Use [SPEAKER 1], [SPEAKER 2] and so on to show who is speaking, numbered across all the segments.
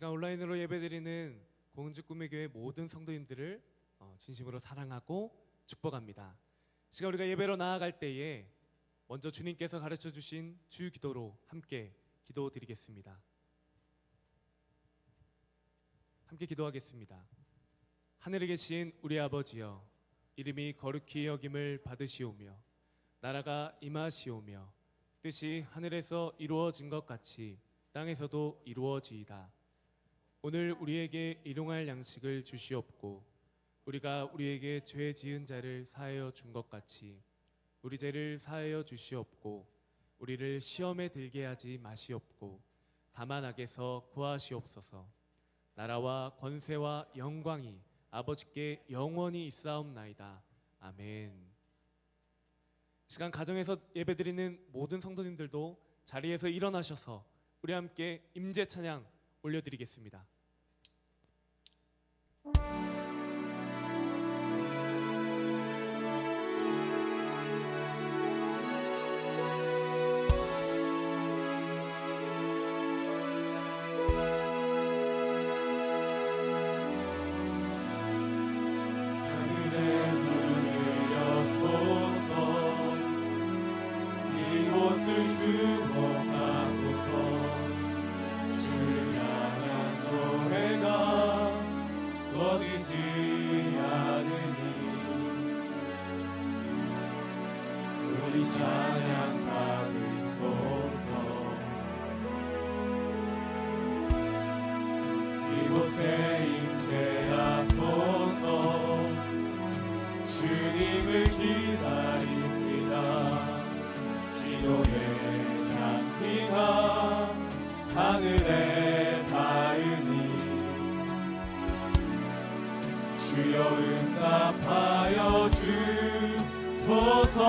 [SPEAKER 1] 시간 온라인으로 예배드리는 공주 꿈의 교회 모든 성도님들을 진심으로 사랑하고 축복합니다. 시간 우리가 예배로 나아갈 때에 먼저 주님께서 가르쳐 주신 주 기도로 함께 기도드리겠습니다. 함께 기도하겠습니다. 하늘에 계신 우리 아버지여, 이름이 거룩히 여김을 받으시오며 나라가 임하시오며 뜻이 하늘에서 이루어진 것 같이 땅에서도 이루어지이다. 오늘 우리에게 일용할 양식을 주시옵고 우리가 우리에게 죄 지은 자를 사하여 준 것 같이 우리 죄를 사하여 주시옵고 우리를 시험에 들게 하지 마시옵고 다만 악에서 구하시옵소서. 나라와 권세와 영광이 아버지께 영원히 있사옵나이다. 아멘. 시간 가정에서 예배드리는 모든 성도님들도 자리에서 일어나셔서 우리 함께 임재 찬양 올려드리겠습니다.
[SPEAKER 2] 우리 찬양 받으소서. 이곳에 임재하소서. 주님을 기다립니다. 기도의 향기가 하늘에 닿으니 주여 응답하여 주소서.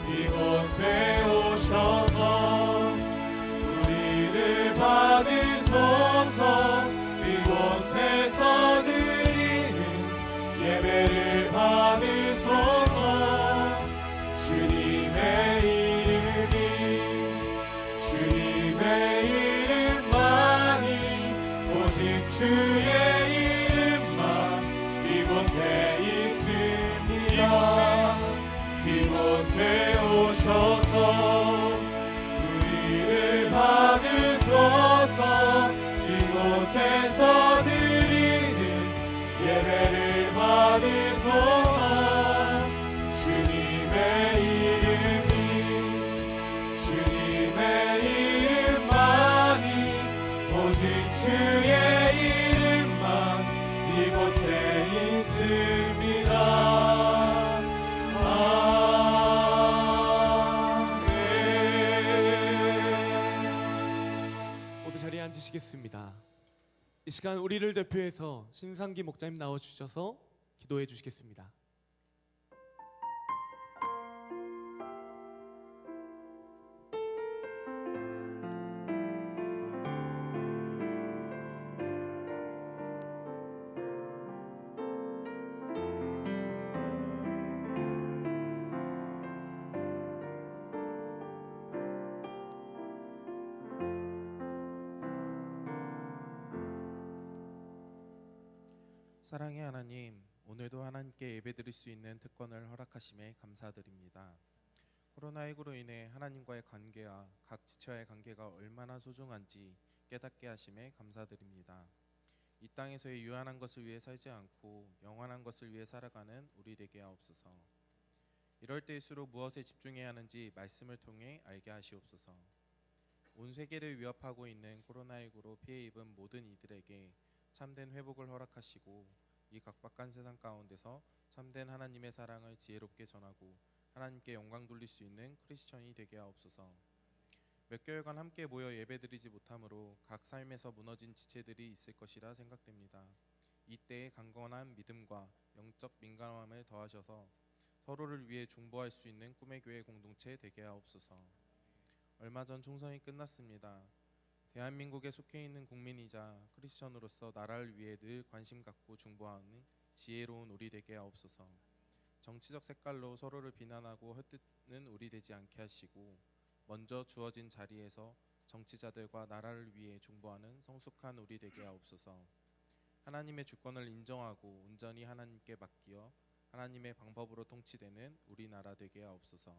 [SPEAKER 2] 이곳에 오셔서 우리를 받으소서. 이곳에서 드리는 예배를 받으소서. 주님의 이름만이 오직 주의 이름만 이곳에 있습니다. 이곳에 오셔서 우리를 받으소서. 이곳에서 드리는 예배를 받으소서. 주님의 이름만이 오직 주의 이름만 이곳에 있습니다.
[SPEAKER 1] 모두 자리에 앉으시겠습니다. 이 시간 우리를 대표해서 신상기 목자님 나와주셔서 기도해 주시겠습니다.
[SPEAKER 3] 사랑의 하나님, 오늘도 하나님께 예배드릴 수 있는 특권을 허락하심에 감사드립니다. 코로나19로 인해 하나님과의 관계와 각 지체와의 관계가 얼마나 소중한지 깨닫게 하심에 감사드립니다. 이 땅에서의 유한한 것을 위해 살지 않고 영원한 것을 위해 살아가는 우리 되게 하옵소서. 이럴 때일수록 무엇에 집중해야 하는지 말씀을 통해 알게 하시옵소서. 온 세계를 위협하고 있는 코로나19로 피해 입은 모든 이들에게 참된 회복을 허락하시고 이 각박한 세상 가운데서 참된 하나님의 사랑을 지혜롭게 전하고 하나님께 영광 돌릴 수 있는 크리스천이 되게 하옵소서. 몇 개월간 함께 모여 예배드리지 못함으로 각 삶에서 무너진 지체들이 있을 것이라 생각됩니다. 이때에 강건한 믿음과 영적 민감함을 더하셔서 서로를 위해 중보할 수 있는 꿈의 교회 공동체 되게 하옵소서. 얼마 전 총선이 끝났습니다. 대한민국에 속해 있는 국민이자 크리스천으로서 나라를 위해 늘 관심 갖고 중보하는 지혜로운 우리 되게 하옵소서. 정치적 색깔로 서로를 비난하고 헛뜯는 우리 되지 않게 하시고 먼저 주어진 자리에서 정치자들과 나라를 위해 중보하는 성숙한 우리 되게 하옵소서. 하나님의 주권을 인정하고 온전히 하나님께 맡기어 하나님의 방법으로 통치되는 우리나라 되게 하옵소서.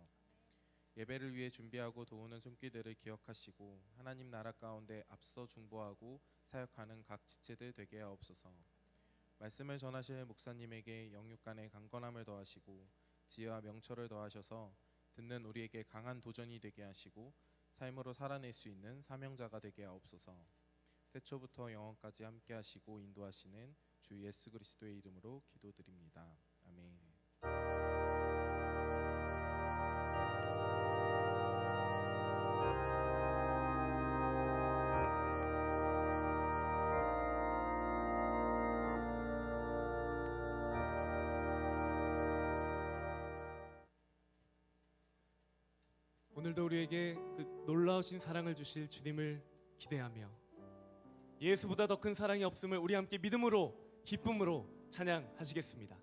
[SPEAKER 3] 예배를 위해 준비하고 도우는 손길들을 기억하시고 하나님 나라 가운데 앞서 중보하고 사역하는 각 지체들 되게 하옵소서. 말씀을 전하실 목사님에게 영육간의 강건함을 더하시고 지혜와 명철을 더하셔서 듣는 우리에게 강한 도전이 되게 하시고 삶으로 살아낼 수 있는 사명자가 되게 하옵소서. 태초부터 영원까지 함께 하시고 인도하시는 주 예수 그리스도의 이름으로 기도드립니다. 아멘.
[SPEAKER 1] 오늘도 우리에게 그 놀라우신 사랑을 주실 주님을 기대하며 예수보다 더 큰 사랑이 없음을 우리 함께 믿음으로 기쁨으로 찬양하시겠습니다.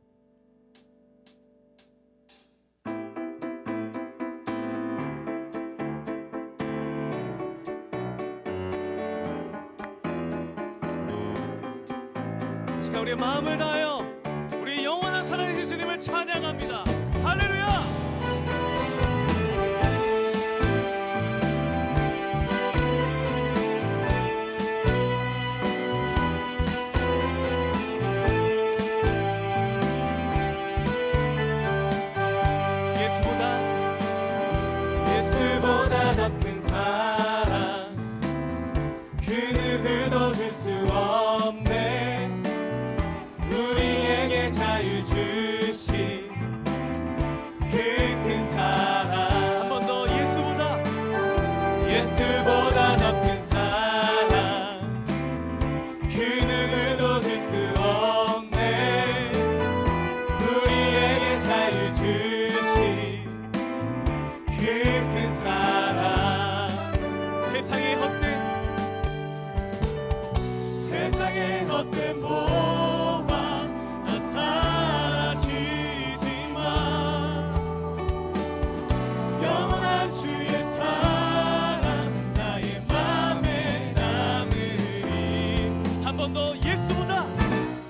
[SPEAKER 1] 이 시간 우리의 마음을 다하여 우리의 영원한 살아계신 주님을 찬양합니다. 할렐루야!
[SPEAKER 2] 예수보다 더 큰 사랑 그 누구도 줄 수 없네. 우리에게 자유 주신 그 큰 사랑.
[SPEAKER 1] 한 번 더 예수보다
[SPEAKER 2] 더 큰 사랑 그 누구도 줄 수 없네. 우리에게 자유 주신 그 큰 사랑. 세상의 헛된 모방 다 사라지지만 영원한 주의 사랑 나의 맘에 남으리.
[SPEAKER 1] 한 번 더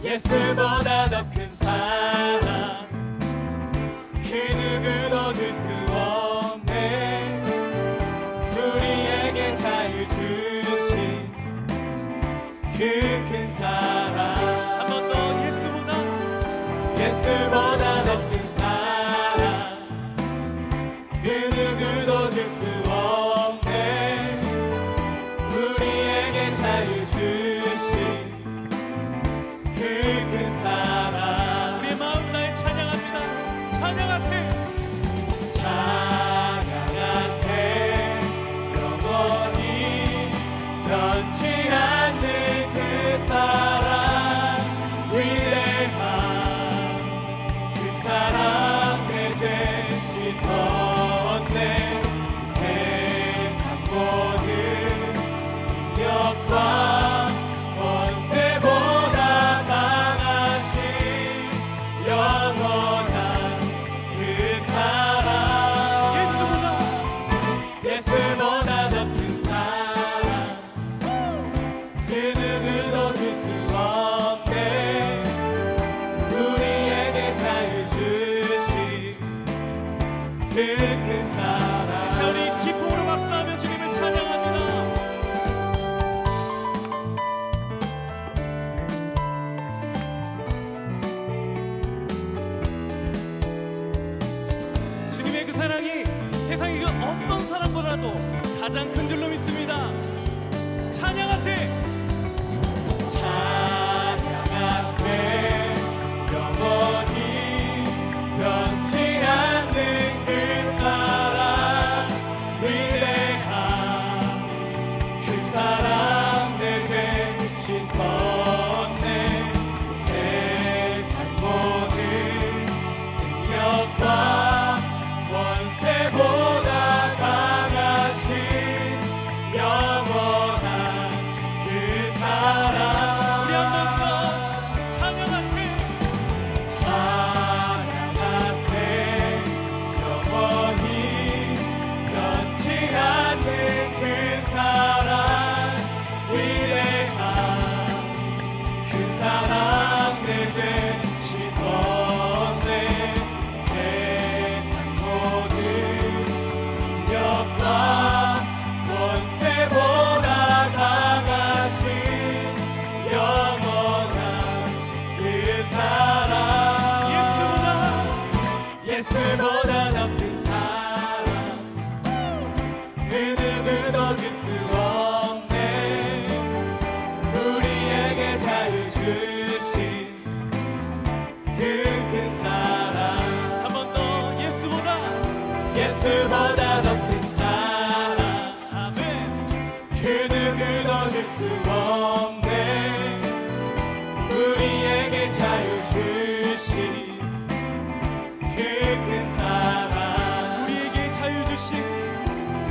[SPEAKER 1] 예수보다
[SPEAKER 2] 더 큰 사랑 그 누구도 줄 수 없네. 우리에게 자유 주신 그 큰 사랑.
[SPEAKER 1] 한 번 더
[SPEAKER 2] 예수보다 더 큰 사랑 그 누구도 줄 수 없네. 우리에게 자유 주신 그 큰 사랑.
[SPEAKER 1] 우리의 마음 다해 찬양합니다. 찬양하세.
[SPEAKER 2] 찬양하세. 영원히 변치 않는 그 사랑. 위대한 그 사랑 내 죄 씻었네. 세상 모든 능력과 권세보다 강하신 영원한 그 사랑. 예수보다 더 큰 사랑 그 누구도 줄 수 없네. 우리에게 자유 주신 그 큰 사랑.
[SPEAKER 1] 자, 우리 기쁨으로 박수하며 주님을 찬양합니다. 주님의 그 사랑이 세상의 그 어떤 사랑보다도 가장 큰 줄로 믿습니다. 찬양하세.
[SPEAKER 2] 찬양하세. 영원히 변치 않는 그 사랑. 위대한 그 사랑 내 죄 씻었네. 세상 모든 능력과 권세보다 강하신 영원한 그 사랑. 주신 그 큰 사랑
[SPEAKER 1] 우리에게 자유 주신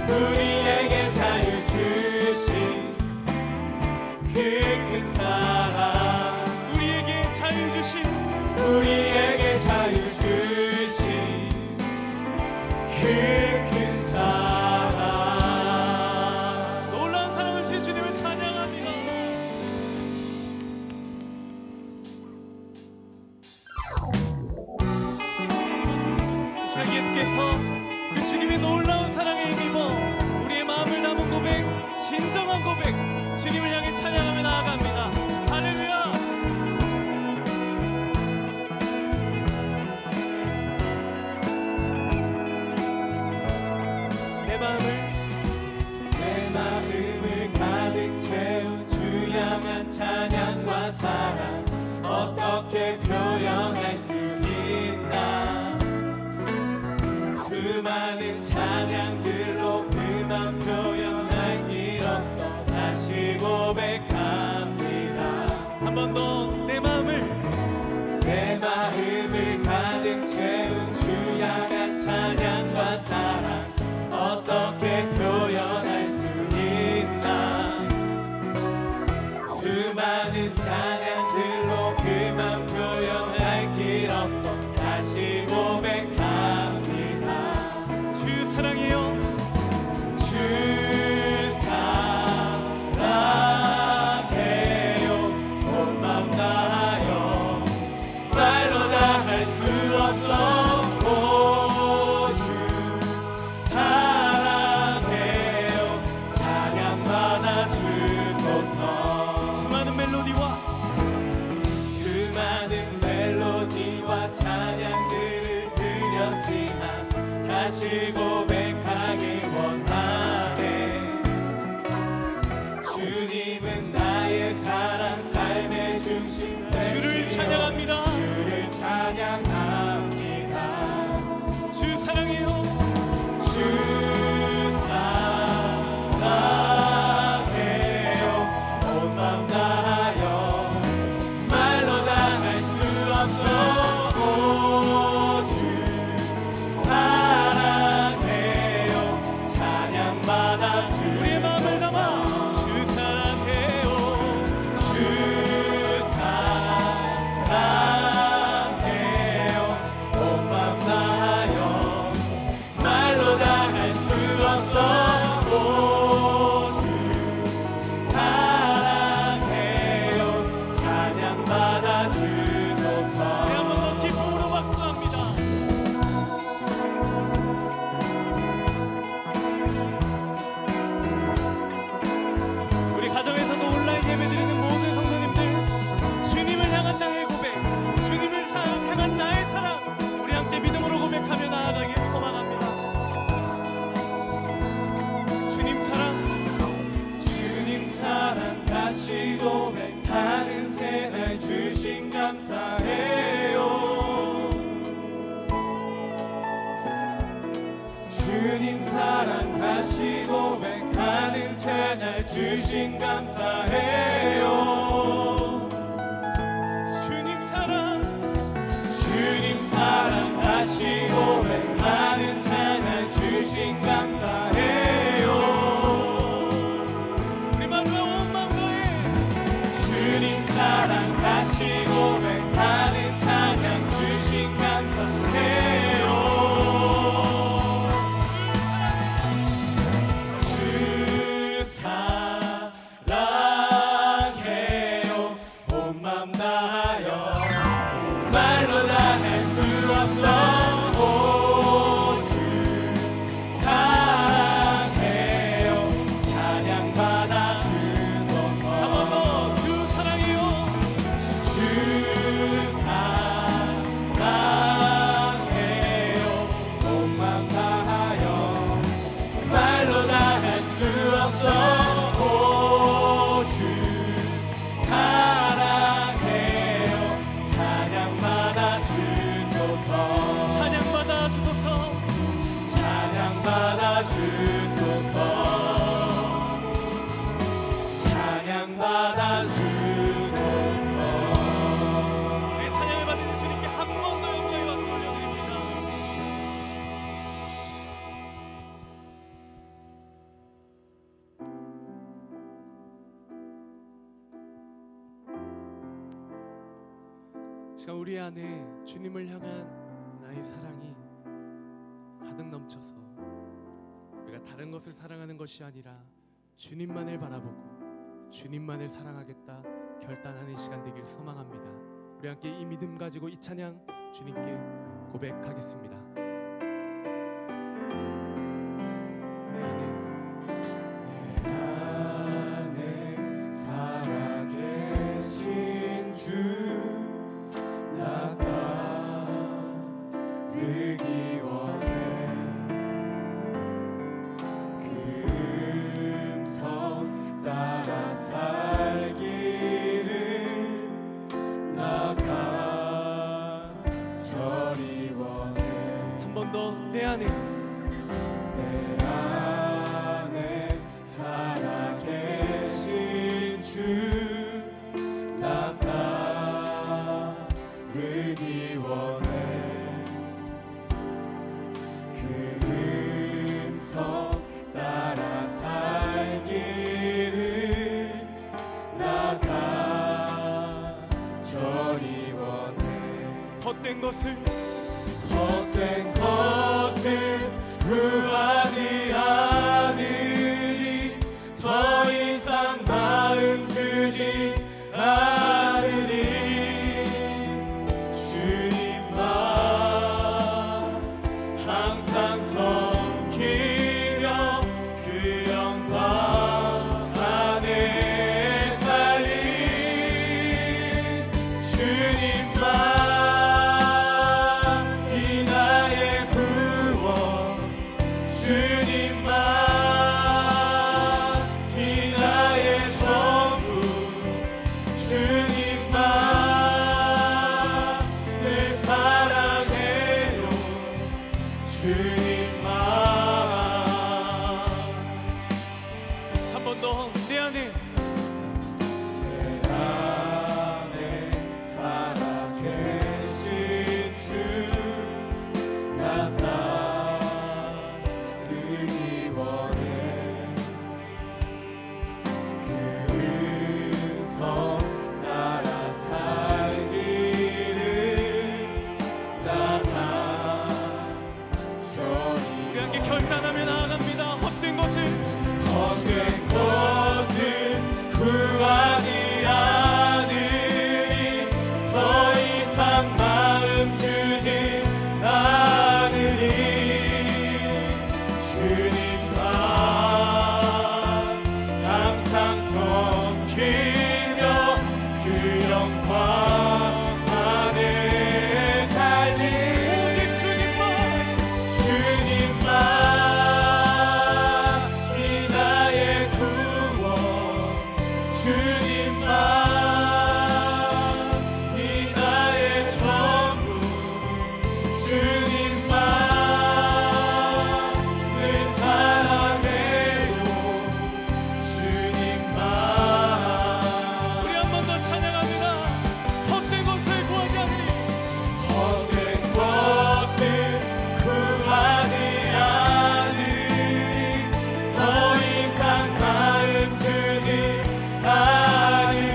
[SPEAKER 2] 우리에게 자유 주신 그 큰 사랑
[SPEAKER 1] 우리에게 자유 주신
[SPEAKER 2] 우리에게 자유 주신 그 큰 사랑
[SPEAKER 1] 놀라운 사랑을 주신 주님을 찬양합니다. 이 시간 예수께서 그 주님의 놀라운 사랑에 힘입어 우리의 마음을 담은 고백, 진정한 고백, 주님을 향해 찬양하며 나아갑니다. 할렐루야.
[SPEAKER 2] 내 마음을 가득 채운 주 향한 찬양과 사랑 어떻게 표현할 수 있나 수많은 찬양들로 그만 표현할 길 없어 다시 고백합니다
[SPEAKER 1] 한 번 더
[SPEAKER 2] 내 마음을 가득 채운 주 향한 찬양과 사랑 어떻게 표현할 수 있나 수많은 찬양들로 그만 표현할 길 없어 다시 고백합니다
[SPEAKER 1] 주 사랑해요.
[SPEAKER 2] 주 사랑해요 온 맘 다하여 말로 다 할 수 없어 오 주 사랑해요 찬양받아 주소서
[SPEAKER 1] 수많은
[SPEAKER 2] 멜로디와 찬양들을 드렸지만 다시 고백하길 원하네 주님은 나의 사랑 삶의 중심
[SPEAKER 1] 주를 찬양합니다.
[SPEAKER 2] 주를 찬양합니다
[SPEAKER 1] 주 사랑해요.
[SPEAKER 2] 주 사랑해요 온 맘 다하여 말로 다 할 수 없어 오 주 사랑해요 찬양받아
[SPEAKER 1] 우리의 마음을 담아 주 사랑해요.
[SPEAKER 2] 주 사랑해요 온 맘 다하여 말로 다 할 수 없어 오 주 사랑해요 찬양받아 주소서
[SPEAKER 1] 우리 한 번 더 기쁨으로 박수합니다. 우리 가정에서도 온라인 예배드리는 모든 성도님들 주님을 향한 나의 고백, 주님을 향한 나의 사랑 우리 함께 믿음으로 고백하며 나아가길 소망합니다. 주님 사랑
[SPEAKER 2] 주님 사랑 다시 고백하는 새날 주신 감사해요 주님 사랑 다시 고백하는 새날 주신 감사해요
[SPEAKER 1] 주님 사랑
[SPEAKER 2] 주님 사랑 다시 고백하는 새날 주신 감사해요
[SPEAKER 1] 우리 마지막 온 마음 다해
[SPEAKER 2] 주님 사랑 다시 고백하는 찬양 주신 감사해요 주 사랑해요 온 맘 다하여 말로 다 할 수 없어 오 주 사랑해요
[SPEAKER 1] 시간 우리 안에 주님을 향한 나의 사랑이 가득 넘쳐서 우리가 다른 것을 사랑하는 것이 아니라 주님만을 바라보고 주님만을 사랑하겠다 결단하는 시간 되길 소망합니다. 우리 함께 이 믿음 가지고 이 찬양 주님께 고백하겠습니다. 내 안에
[SPEAKER 2] 살아계신 주 나타내기 원해. 그 음성 따라 살기를 나 간절히 원해.
[SPEAKER 1] 한 번 더 내 안에
[SPEAKER 2] 내 안에 살아계신 주 나타내기 원해. 그 음성 따라 살기를 나 간절히 원해.
[SPEAKER 1] 헛된 것을
[SPEAKER 2] 헛된 것을 구하지 않으리. 더 이상 마음 주지 않으리. 주님만 항상 섬기며 그 영광 안에 살리. 주님만 이 나의 구원. 주님만 이 나의 전부. 주님만 늘 사랑해요. 주님만.
[SPEAKER 1] 한 번 더 내 안에
[SPEAKER 2] 내 안에 살아계신 주 나타내기 원해. 그 음성 따라 살기를 나 간절히
[SPEAKER 1] 우리 함께 결단하며 나아갑니다. 헛된 것을
[SPEAKER 2] 헛된 것을 구하지 않으리. 더 이상 마음 주지 않으리. 주님만 항상 섬기며 그 영광 안에 살리.
[SPEAKER 1] 오직 주님만
[SPEAKER 2] 주님만 이 나의 구원. 주님만 이 나의 전부. 주님만 늘 사랑해요. 주님만.
[SPEAKER 1] 우리 한 번 더 찬양합니다. 헛된 것을 구하지 않으리.
[SPEAKER 2] 헛된 것을 구하지 않으리. 더 이상 마음 주지 않으리.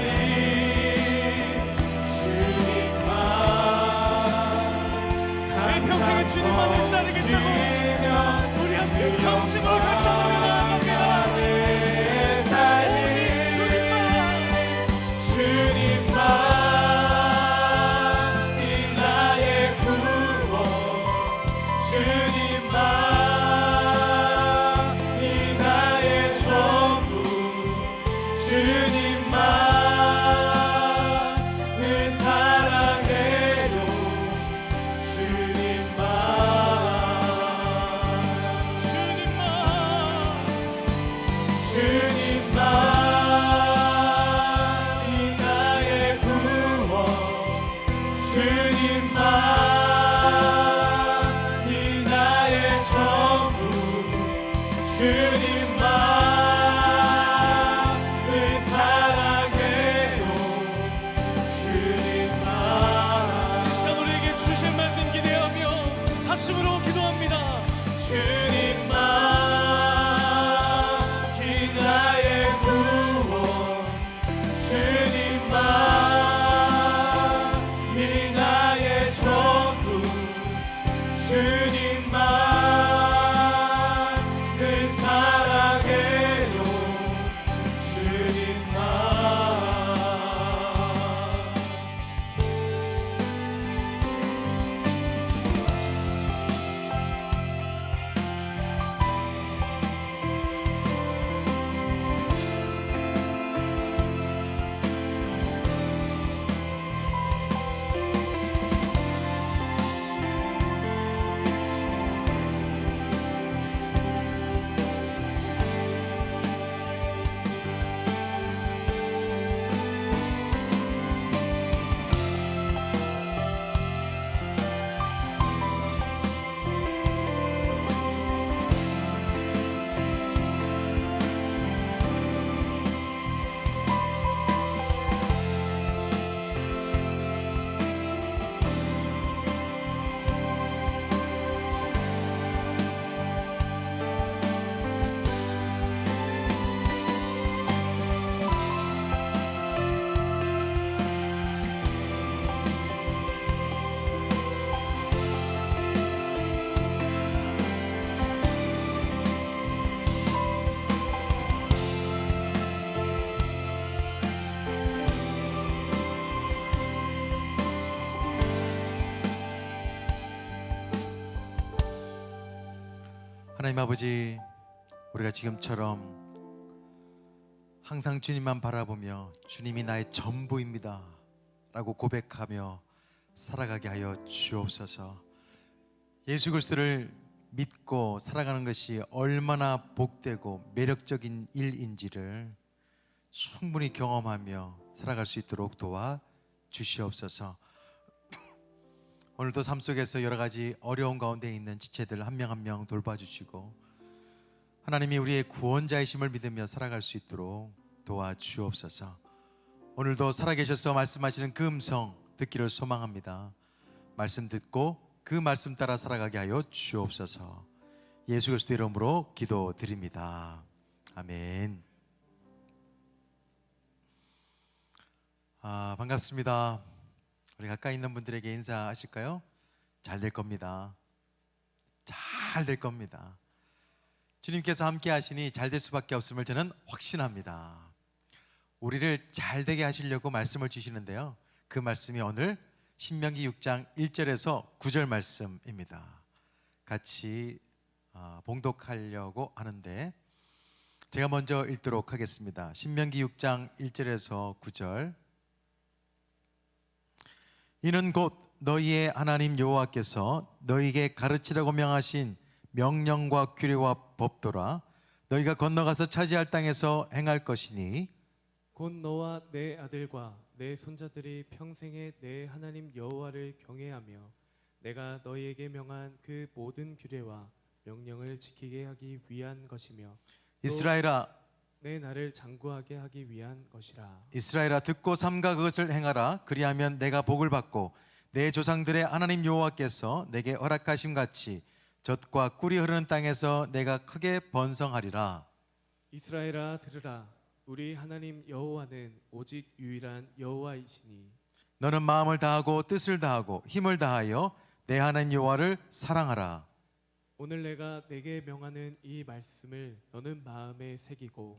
[SPEAKER 2] 주님만
[SPEAKER 1] 내 평생에 주님만을 따르겠다고 우리 함께 정심으로 결단하며 나아갑니다. 오직 주님만
[SPEAKER 2] 주님만 이 나의 구원. 주님만 이 나의 전부. 주님만 늘 사랑해요. 주님만.
[SPEAKER 4] 하나님 아버지, 우리가 지금처럼 항상 주님만 바라보며 주님이 나의 전부입니다 라고 고백하며 살아가게 하여 주옵소서. 예수 그리스도를 믿고 살아가는 것이 얼마나 복되고 매력적인 일인지를 충분히 경험하며 살아갈 수 있도록 도와 주시옵소서. 오늘도 삶 속에서 여러 가지 어려운 가운데 있는 지체들 한 명 한 명 돌봐주시고 하나님이 우리의 구원자이심을 믿으며 살아갈 수 있도록 도와주옵소서. 오늘도 살아계셔서 말씀하시는 그 음성 듣기를 소망합니다. 말씀 듣고 그 말씀 따라 살아가게 하여 주옵소서. 예수 그리스도 이름으로 기도드립니다. 아멘. 반갑습니다. 우리 가까이 있는 분들에게 인사하실까요? 잘 될 겁니다. 잘 될 겁니다. 주님께서 함께 하시니 잘 될 수밖에 없음을 저는 확신합니다. 우리를 잘 되게 하시려고 말씀을 주시는데요, 그 말씀이 오늘 신명기 6장 1절에서 9절 말씀입니다. 같이 봉독하려고 하는데 제가 먼저 읽도록 하겠습니다. 신명기 6장 1절에서 9절. 이는 곧 너희의 하나님 여호와께서 너희에게 가르치라고 명하신 명령과 규례와 법도라. 너희가 건너가서 차지할 땅에서 행할 것이니
[SPEAKER 1] 곧 너와 내 아들과 내 손자들이 평생에 내 하나님 여호와를 경외하며 내가 너희에게 명한 그 모든 규례와 명령을 지키게 하기 위한 것이며
[SPEAKER 4] 이스라엘아,
[SPEAKER 1] 내 나를 장구하게 하기 위한 것이라.
[SPEAKER 4] 이스라엘아, 듣고 삼가 그것을 행하라. 그리하면 내가 복을 받고 내 조상들의 하나님 여호와께서 내게 허락하심 같이 젖과 꿀이 흐르는 땅에서 내가 크게 번성하리라.
[SPEAKER 1] 이스라엘아 들으라. 우리 하나님 여호와는 오직 유일한 여호와이시니
[SPEAKER 4] 너는 마음을 다하고 뜻을 다하고 힘을 다하여 내 하나님 여호와를 사랑하라.
[SPEAKER 1] 오늘 내가 내게 명하는 이 말씀을 너는 마음에 새기고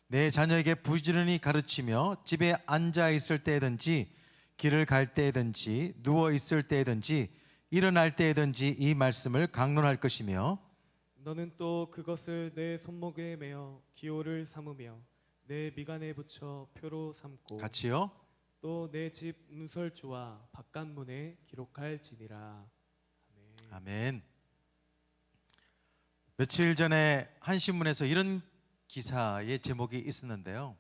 [SPEAKER 4] 내 자녀에게 부지런히 가르치며 집에 앉아 있을 때든지 길을 갈 때든지 누워 있을 때든지 일어날 때든지 이 말씀을 강론할 것이며
[SPEAKER 1] 너는 또 그것을 내 손목에 매어 기호를 삼으며 내 미간에 붙여 표로 삼고
[SPEAKER 4] 같이요.
[SPEAKER 1] 또 내 집 문설주와 바깥문에 기록할지니라. 아멘.
[SPEAKER 4] 아멘. 며칠 전에 한 신문에서 이런 기사의 제목이 있었는데요,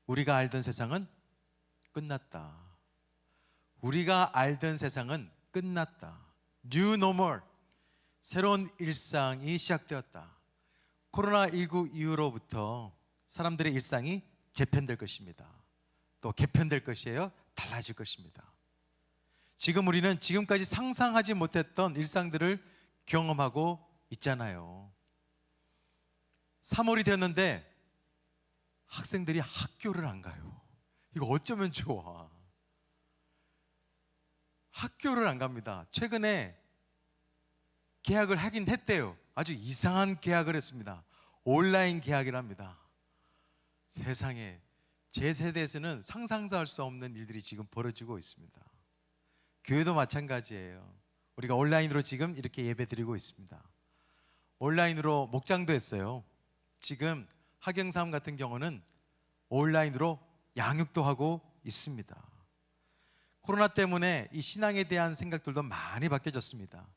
[SPEAKER 4] 우리가 알던 세상은 끝났다. 우리가 알던 세상은 끝났다. New normal, 새로운 일상이 시작되었다. 코로나19 이후로부터 사람들의 일상이 재편될 것입니다. 또 개편될 것이에요. 달라질 것입니다. 지금 우리는 지금까지 상상하지 못했던 일상들을 경험하고 있잖아요. 3월이 됐는데 학생들이 학교를 안 가요. 이거 어쩌면 좋아. 학교를 안 갑니다. 최근에 계약을 하긴 했대요. 아주 이상한 계약을 했습니다. 온라인 계약이랍니다. 세상에, 제 세대에서는 상상도 할 수 없는 일들이 지금 벌어지고 있습니다. 교회도 마찬가지예요. 우리가 온라인으로 지금 이렇게 예배 드리고 있습니다. 온라인으로 목장도 했어요. 지금 학영삼 같은 경우는 온라인으로 양육도 하고 있습니다. 코로나 때문에 이 신앙에 대한 생각들도 많이 바뀌어졌습니다.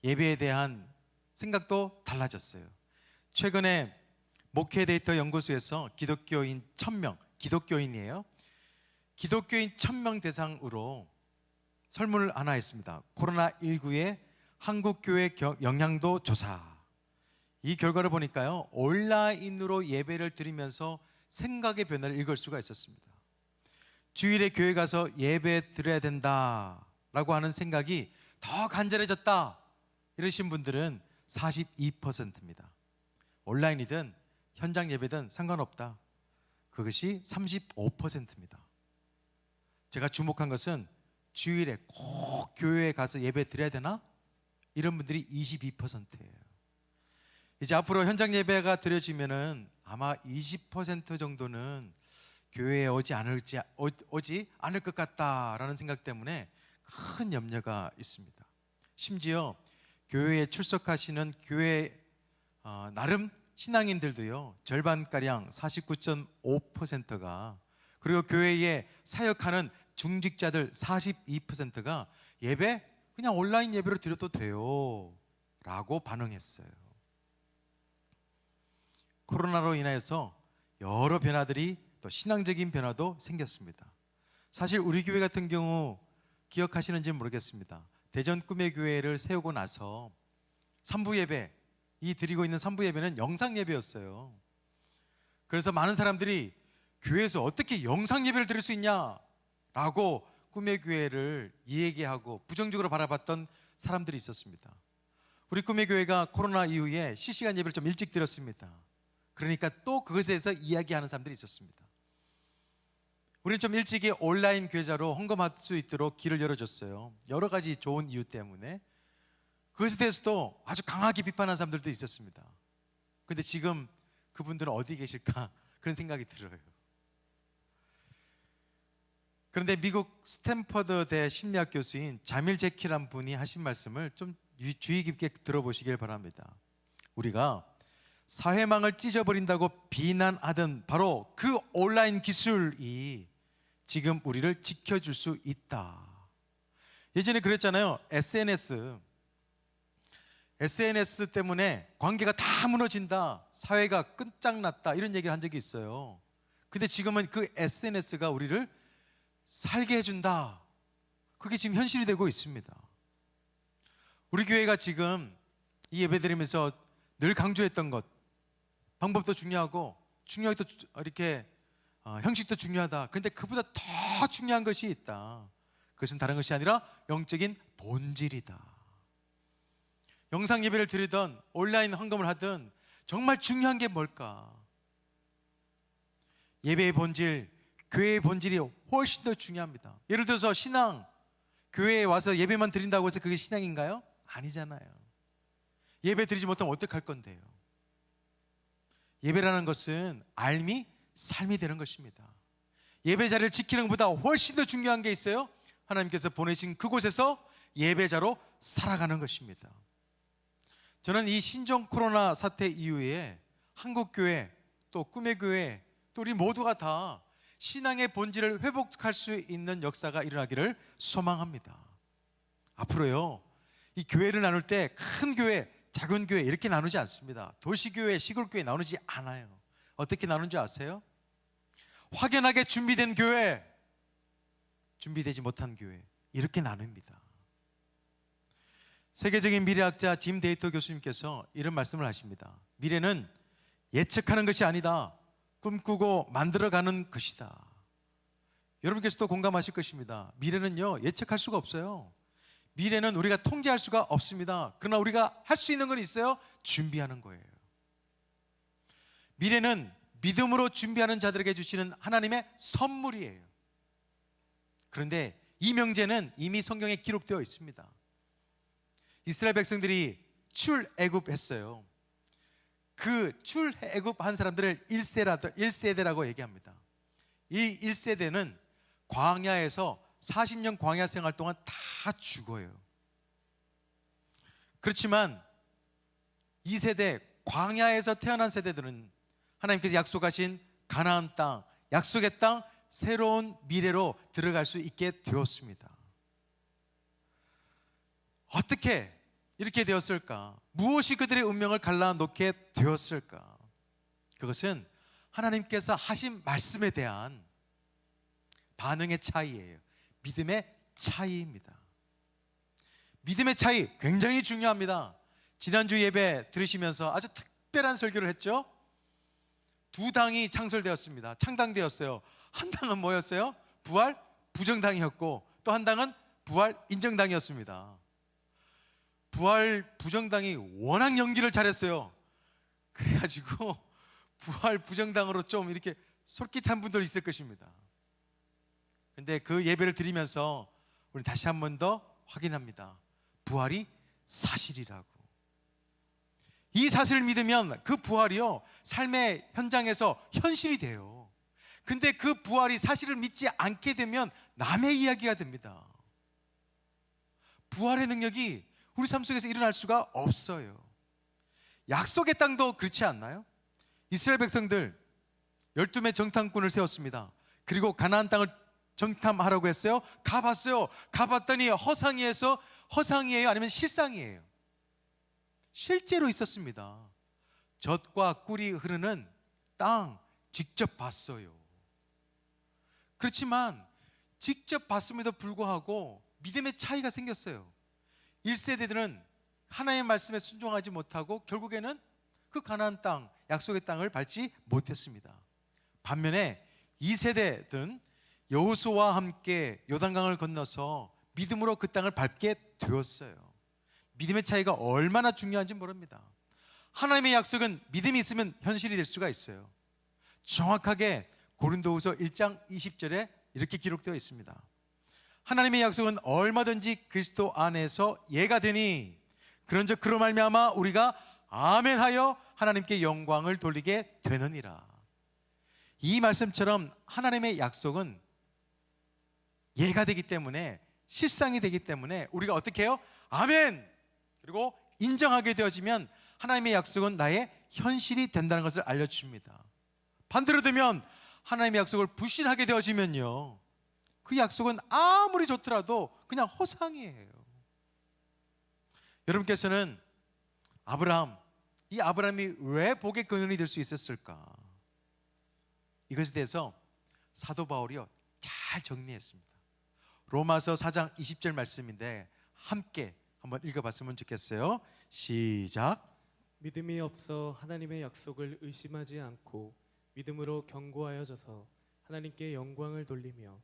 [SPEAKER 4] 예배에 대한 생각도 달라졌어요. 최근에 목회 데이터 연구소에서 기독교인 1000명, 기독교인이에요. 기독교인 1000명 대상으로 설문을 하나 했습니다. 코로나19의 한국교회 영향도 조사. 이 결과를 보니까요, 온라인으로 예배를 드리면서 생각의 변화를 읽을 수가 있었습니다. 주일에 교회 가서 예배 드려야 된다라고 하는 생각이 더 간절해졌다, 이러신 분들은 42%입니다. 온라인이든 현장 예배든 상관없다, 그것이 35%입니다. 제가 주목한 것은 주일에 꼭 교회에 가서 예배 드려야 되나? 이런 분들이 22%예요. 이제 앞으로 현장 예배가 드려지면은 아마 20% 정도는 교회에 오지 않을 것 같다라는 생각 때문에 큰 염려가 있습니다. 심지어 교회에 출석하시는 교회 나름 신앙인들도요, 절반가량 49.5%가, 그리고 교회에 사역하는 중직자들 42%가 예배 그냥 온라인 예배로 드려도 돼요 라고 반응했어요. 코로나로 인해서 여러 변화들이, 또 신앙적인 변화도 생겼습니다. 사실 우리 교회 같은 경우 기억하시는지 모르겠습니다. 대전 꿈의 교회를 세우고 나서 3부 예배, 이 드리고 있는 3부 예배는 영상 예배였어요. 그래서 많은 사람들이 교회에서 어떻게 영상 예배를 드릴 수 있냐 라고 꿈의 교회를 이야기하고 부정적으로 바라봤던 사람들이 있었습니다. 우리 꿈의 교회가 코로나 이후에 실시간 예배를 좀 일찍 드렸습니다. 그러니까 또 그것에 대해서 이야기하는 사람들이 있었습니다. 우리는 좀 일찍이 온라인 교회자로 헌금할 수 있도록 길을 열어줬어요. 여러 가지 좋은 이유 때문에. 그것에 대해서도 아주 강하게 비판하는 사람들도 있었습니다. 그런데 지금 그분들은 어디 계실까 그런 생각이 들어요. 그런데 미국 스탠퍼드대 심리학 교수인 자밀 제키란 분이 하신 말씀을 좀 주의 깊게 들어보시길 바랍니다. 우리가 사회망을 찢어버린다고 비난하던 바로 그 온라인 기술이 지금 우리를 지켜줄 수 있다. 예전에 그랬잖아요. SNS 때문에 관계가 다 무너진다, 사회가 끝장났다, 이런 얘기를 한 적이 있어요. 근데 지금은 그 SNS가 우리를 살게 해준다. 그게 지금 현실이 되고 있습니다. 우리 교회가 지금 이 예배 드리면서 늘 강조했던 것, 방법도 중요하고 중요하게 또 이렇게 형식도 중요하다. 그런데 그보다 더 중요한 것이 있다. 그것은 다른 것이 아니라 영적인 본질이다. 영상 예배를 드리던 온라인 헌금을 하든 정말 중요한 게 뭘까? 예배의 본질, 교회의 본질이 훨씬 더 중요합니다. 예를 들어서 신앙, 교회에 와서 예배만 드린다고 해서 그게 신앙인가요? 아니잖아요. 예배 드리지 못하면 어떡할 건데요? 예배라는 것은 삶이 되는 것입니다. 예배 자리를 지키는 것보다 훨씬 더 중요한 게 있어요. 하나님께서 보내신 그곳에서 예배자로 살아가는 것입니다. 저는 이 신종 코로나 사태 이후에 한국교회, 또 꿈의 교회, 또 우리 모두가 다 신앙의 본질을 회복할 수 있는 역사가 일어나기를 소망합니다. 앞으로요, 이 교회를 나눌 때 큰 교회, 작은 교회 이렇게 나누지 않습니다. 도시교회, 시골교회 나누지 않아요. 어떻게 나누는 줄 아세요? 확연하게 준비된 교회, 준비되지 못한 교회, 이렇게 나눕니다. 세계적인 미래학자 짐 데이터 교수님께서 이런 말씀을 하십니다. 미래는 예측하는 것이 아니다, 꿈꾸고 만들어가는 것이다. 여러분께서도 공감하실 것입니다. 미래는요, 예측할 수가 없어요. 미래는 우리가 통제할 수가 없습니다. 그러나 우리가 할 수 있는 건 있어요. 준비하는 거예요. 미래는 믿음으로 준비하는 자들에게 주시는 하나님의 선물이에요. 그런데 이 명제는 이미 성경에 기록되어 있습니다. 이스라엘 백성들이 출애굽했어요. 그 출애굽한 사람들을 1세대라고 얘기합니다. 이 1세대는 광야에서 40년 광야 생활 동안 다 죽어요. 그렇지만 2세대, 광야에서 태어난 세대들은 하나님께서 약속하신 가나안 땅, 약속의 땅, 새로운 미래로 들어갈 수 있게 되었습니다. 어떻게 이렇게 되었을까? 무엇이 그들의 운명을 갈라놓게 되었을까? 그것은 하나님께서 하신 말씀에 대한 반응의 차이예요. 믿음의 차이입니다. 믿음의 차이 굉장히 중요합니다. 지난주 예배 들으시면서 아주 특별한 설교를 했죠. 두 당이 창설되었습니다. 창당되었어요. 한 당은 뭐였어요? 부활 부정당이었고, 또 한 당은 부활 인정당이었습니다. 부활 부정당이 워낙 연기를 잘했어요. 그래가지고 부활 부정당으로 좀 이렇게 솔깃한 분들 있을 것입니다. 근데 그 예배를 드리면서 우리 다시 한 번 더 확인합니다. 부활이 사실이라고. 이 사실을 믿으면 그 부활이요, 삶의 현장에서 현실이 돼요. 근데 그 부활이 사실을 믿지 않게 되면 남의 이야기가 됩니다. 부활의 능력이 우리 삶 속에서 일어날 수가 없어요. 약속의 땅도 그렇지 않나요? 이스라엘 백성들 12매 정탐꾼을 세웠습니다. 그리고 가나안 땅을 정탐하라고 했어요. 가봤어요. 가봤더니 허상이에요? 아니면 실상이에요? 실제로 있었습니다. 젖과 꿀이 흐르는 땅 직접 봤어요. 그렇지만 직접 봤음에도 불구하고 믿음의 차이가 생겼어요. 1세대들은 하나님의 말씀에 순종하지 못하고 결국에는 그 가나안 땅, 약속의 땅을 밟지 못했습니다. 반면에 2세대든 여호수아와 함께 요단강을 건너서 믿음으로 그 땅을 밟게 되었어요. 믿음의 차이가 얼마나 중요한지 모릅니다. 하나님의 약속은 믿음이 있으면 현실이 될 수가 있어요. 정확하게 고린도후서 1장 20절에 이렇게 기록되어 있습니다. 하나님의 약속은 얼마든지 그리스도 안에서 예가 되니 그런즉 그로 말미암아 우리가 아멘하여 하나님께 영광을 돌리게 되느니라. 이 말씀처럼 하나님의 약속은 예가 되기 때문에, 실상이 되기 때문에 우리가 어떻게 해요? 아멘! 그리고 인정하게 되어지면 하나님의 약속은 나의 현실이 된다는 것을 알려줍니다. 반대로 되면 하나님의 약속을 부신하게 되어지면요, 그 약속은 아무리 좋더라도 그냥 허상이에요. 여러분께서는 이 아브라함이 왜 복의 근원이 될 수 있었을까? 이것에 대해서 사도 바울이요 잘 정리했습니다. 로마서 4장 20절 말씀인데 함께 한번 읽어봤으면 좋겠어요. 시작.
[SPEAKER 1] 믿음이 없어 하나님의 약속을 의심하지 않고 믿음으로 견고하여져서 하나님께 영광을 돌리며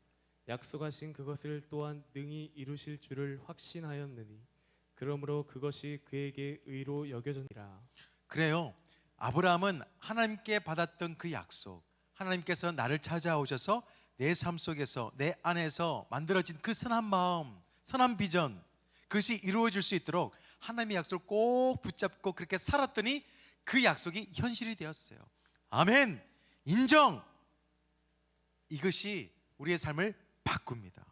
[SPEAKER 1] 약속하신 그것을 또한 능히 이루실 줄을 확신하였느니 그러므로 그것이 그에게 의로 여겨졌니라.
[SPEAKER 4] 그래요. 아브라함은 하나님께 받았던 그 약속, 하나님께서 나를 찾아오셔서 내 삶 속에서 내 안에서 만들어진 그 선한 마음, 선한 비전, 그것이 이루어질 수 있도록 하나님의 약속을 꼭 붙잡고 그렇게 살았더니 그 약속이 현실이 되었어요. 아멘! 인정! 이것이 우리의 삶을 바꿉니다.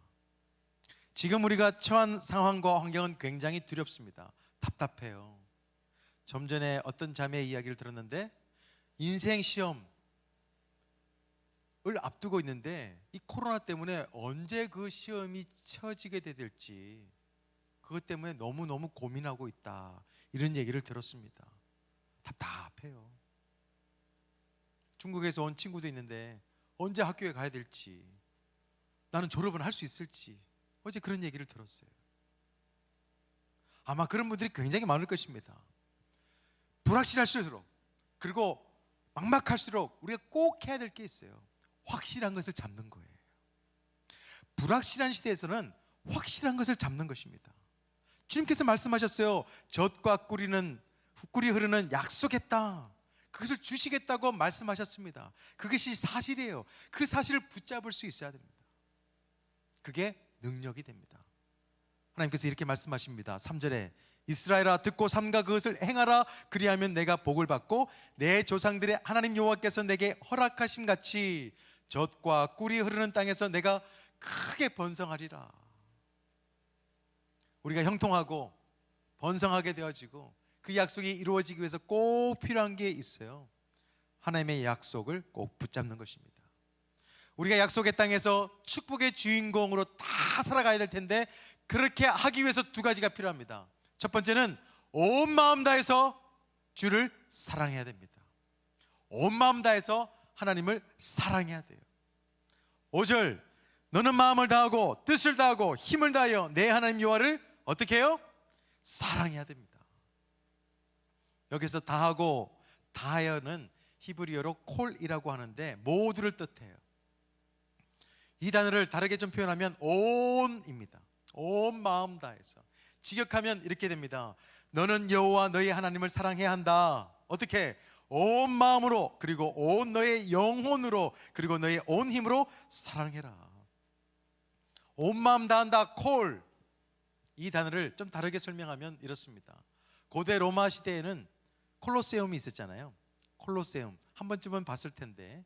[SPEAKER 4] 지금 우리가 처한 상황과 환경은 굉장히 두렵습니다. 답답해요. 좀 전에 어떤 자매의 이야기를 들었는데 인생 시험을 앞두고 있는데 이 코로나 때문에 언제 그 시험이 쳐지게 될지 그것 때문에 너무너무 고민하고 있다, 이런 얘기를 들었습니다. 답답해요. 중국에서 온 친구도 있는데 언제 학교에 가야 될지, 나는 졸업은 할 수 있을지 어제 그런 얘기를 들었어요. 아마 그런 분들이 굉장히 많을 것입니다. 불확실할수록, 그리고 막막할수록 우리가 꼭 해야 될 게 있어요. 확실한 것을 잡는 거예요. 불확실한 시대에서는 확실한 것을 잡는 것입니다. 주님께서 말씀하셨어요. 젖과 꿀이 흐르는 약속의 땅, 그것을 주시겠다고 말씀하셨습니다. 그것이 사실이에요. 그 사실을 붙잡을 수 있어야 됩니다. 그게 능력이 됩니다. 하나님께서 이렇게 말씀하십니다. 3절에 이스라엘아 듣고 삼가 그것을 행하라. 그리하면 내가 복을 받고 내 조상들의 하나님 여호와께서 내게 허락하심 같이 젖과 꿀이 흐르는 땅에서 내가 크게 번성하리라. 우리가 형통하고 번성하게 되어지고 그 약속이 이루어지기 위해서 꼭 필요한 게 있어요. 하나님의 약속을 꼭 붙잡는 것입니다. 우리가 약속의 땅에서 축복의 주인공으로 다 살아가야 될 텐데 그렇게 하기 위해서 두 가지가 필요합니다. 첫 번째는 온 마음 다해서 주를 사랑해야 됩니다. 온 마음 다해서 하나님을 사랑해야 돼요. 5절 너는 마음을 다하고 뜻을 다하고 힘을 다하여 내 하나님 여호와를 어떻게 해요? 사랑해야 됩니다. 여기서 다하고 다하여는 히브리어로 콜이라고 하는데 모두를 뜻해요. 이 단어를 다르게 좀 표현하면 온입니다. 온 마음 다해서. 직역하면 이렇게 됩니다. 너는 여호와 너희 하나님을 사랑해야 한다. 어떻게? 온 마음으로, 그리고 온 너의 영혼으로, 그리고 너의 온 힘으로 사랑해라. 온 마음 다한다, 콜. 이 단어를 좀 다르게 설명하면 이렇습니다. 고대 로마 시대에는 콜로세움이 있었잖아요. 콜로세움 한 번쯤은 봤을 텐데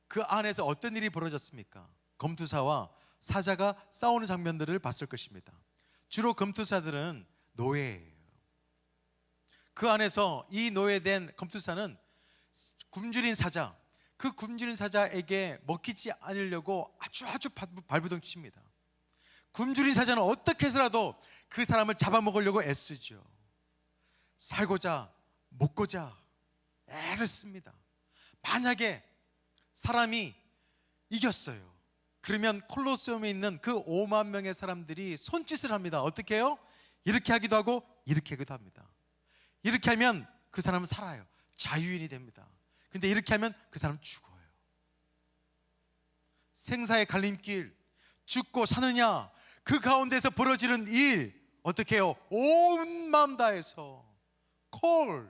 [SPEAKER 4] 그 안에서 어떤 일이 벌어졌습니까? 검투사와 사자가 싸우는 장면들을 봤을 것입니다. 주로 검투사들은 노예예요. 그 안에서 이 노예된 검투사는 굶주린 사자, 그 굶주린 사자에게 먹히지 않으려고 아주 발부둥칩니다. 굶주린 사자는 어떻게 해서라도 그 사람을 잡아먹으려고 애쓰죠. 살고자 먹고자 애를 씁니다. 만약에 사람이 이겼어요. 그러면 콜로세움에 있는 그 5만 명의 사람들이 손짓을 합니다. 어떻게 해요? 이렇게 하기도 하고 이렇게 하기도 합니다. 이렇게 하면 그 사람은 살아요. 자유인이 됩니다. 근데 이렇게 하면 그 사람은 죽어요. 생사의 갈림길, 죽고 사느냐, 그 가운데서 벌어지는 일, 어떻게 해요? 온 마음 다해서 콜.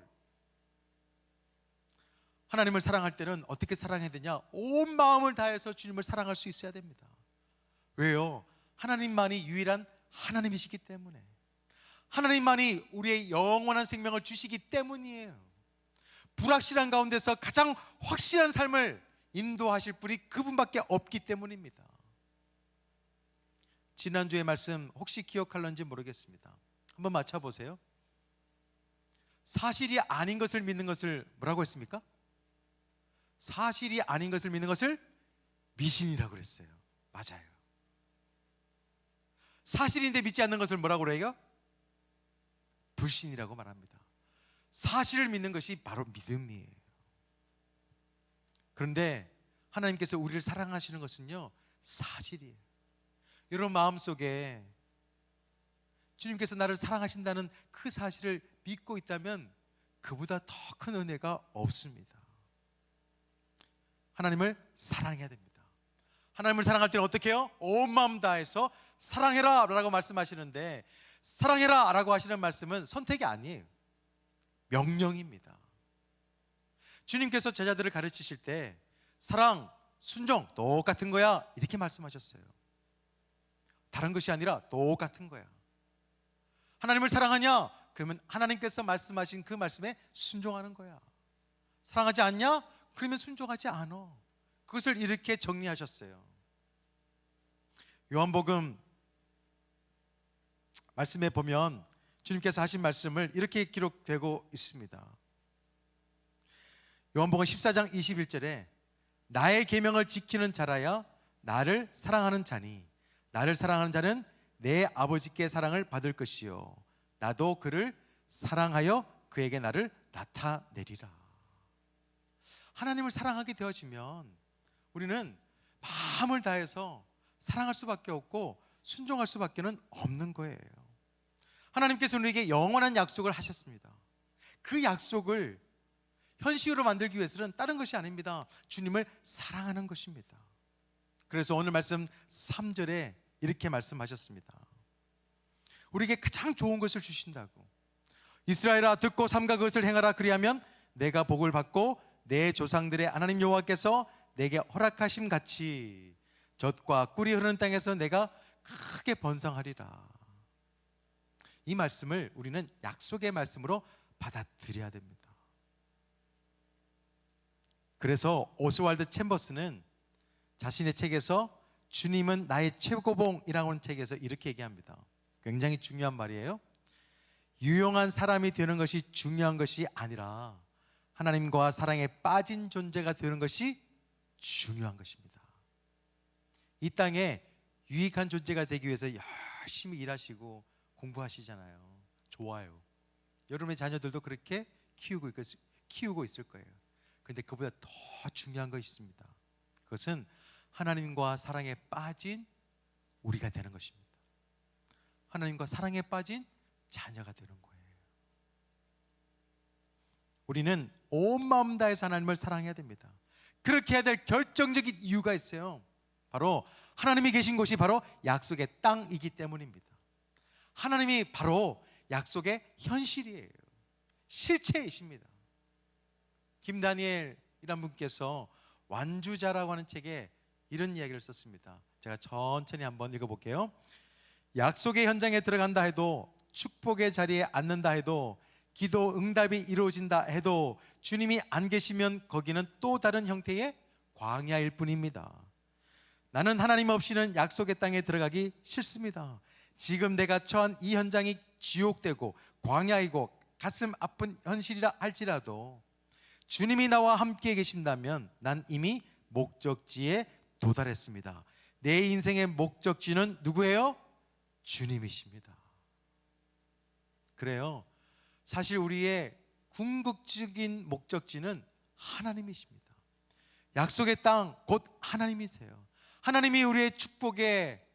[SPEAKER 4] 하나님을 사랑할 때는 어떻게 사랑해야 되냐? 온 마음을 다해서 주님을 사랑할 수 있어야 됩니다. 왜요? 하나님만이 유일한 하나님이시기 때문에, 하나님만이 우리의 영원한 생명을 주시기 때문이에요. 불확실한 가운데서 가장 확실한 삶을 인도하실 분이 그분밖에 없기 때문입니다. 지난주의 말씀 혹시 기억할런지 모르겠습니다. 한번 맞춰보세요. 사실이 아닌 것을 믿는 것을 뭐라고 했습니까? 사실이 아닌 것을 믿는 것을 미신이라고 그랬어요. 맞아요. 사실인데 믿지 않는 것을 뭐라고 그래요? 불신이라고 말합니다. 사실을 믿는 것이 바로 믿음이에요. 그런데 하나님께서 우리를 사랑하시는 것은요, 사실이에요. 여러분 마음속에 주님께서 나를 사랑하신다는 그 사실을 믿고 있다면 그보다 더 큰 은혜가 없습니다. 하나님을 사랑해야 됩니다. 하나님을 사랑할 때는 어떻게 해요? 온 마음 다해서 사랑해라 라고 말씀하시는데, 사랑해라 라고 하시는 말씀은 선택이 아니에요. 명령입니다. 주님께서 제자들을 가르치실 때 사랑, 순종 똑같은 거야 이렇게 말씀하셨어요. 다른 것이 아니라 똑같은 거야. 하나님을 사랑하냐? 그러면 하나님께서 말씀하신 그 말씀에 순종하는 거야. 사랑하지 않냐? 그러면 순종하지 않아. 그것을 이렇게 정리하셨어요. 요한복음 말씀에 보면 주님께서 하신 말씀을 이렇게 기록되고 있습니다. 요한복음 14장 21절에 나의 계명을 지키는 자라야 나를 사랑하는 자니 나를 사랑하는 자는 내 아버지께 사랑을 받을 것이요 나도 그를 사랑하여 그에게 나를 나타내리라. 하나님을 사랑하게 되어지면 우리는 마음을 다해서 사랑할 수밖에 없고 순종할 수밖에는 없는 거예요. 하나님께서 우리에게 영원한 약속을 하셨습니다. 그 약속을 현실로 만들기 위해서는 다른 것이 아닙니다. 주님을 사랑하는 것입니다. 그래서 오늘 말씀 3절에 이렇게 말씀하셨습니다. 우리에게 가장 좋은 것을 주신다고. 이스라엘아 듣고 삼가 그것을 행하라. 그리하면 내가 복을 받고 내 조상들의 하나님 여호와께서 내게 허락하심 같이 젖과 꿀이 흐르는 땅에서 내가 크게 번성하리라. 이 말씀을 우리는 약속의 말씀으로 받아들여야 됩니다. 그래서 오스왈드 챔버스는 자신의 책에서 주님은 나의 최고봉이라고 하는 책에서 이렇게 얘기합니다. 굉장히 중요한 말이에요. 유용한 사람이 되는 것이 중요한 것이 아니라 하나님과 사랑에 빠진 존재가 되는 것이 중요한 것입니다. 이 땅에 유익한 존재가 되기 위해서 열심히 일하시고 공부하시잖아요. 좋아요. 여러분의 자녀들도 그렇게 키우고 있을 거예요. 그런데 그보다 더 중요한 것이 있습니다. 그것은 하나님과 사랑에 빠진 우리가 되는 것입니다. 하나님과 사랑에 빠진 자녀가 되는 거예요. 우리는 온 마음 다해서 하나님을 사랑해야 됩니다. 그렇게 해야 될 결정적인 이유가 있어요. 바로 하나님이 계신 곳이 바로 약속의 땅이기 때문입니다. 하나님이 바로 약속의 현실이에요. 실체이십니다. 김다니엘이라는 분께서 완주자라고 하는 책에 이런 이야기를 썼습니다. 제가 천천히 한번 읽어볼게요. 약속의 현장에 들어간다 해도, 축복의 자리에 앉는다 해도, 기도 응답이 이루어진다 해도 주님이 안 계시면 거기는 또 다른 형태의 광야일 뿐입니다. 나는 하나님 없이는 약속의 땅에 들어가기 싫습니다. 지금 내가 처한 이 현장이 지옥되고 광야이고 가슴 아픈 현실이라 할지라도 주님이 나와 함께 계신다면 난 이미 목적지에 도달했습니다. 내 인생의 목적지는 누구예요? 주님이십니다. 그래요. 사실 우리의 궁극적인 목적지는 하나님이십니다. 약속의 땅 곧 하나님이세요. 하나님이 우리의 축복의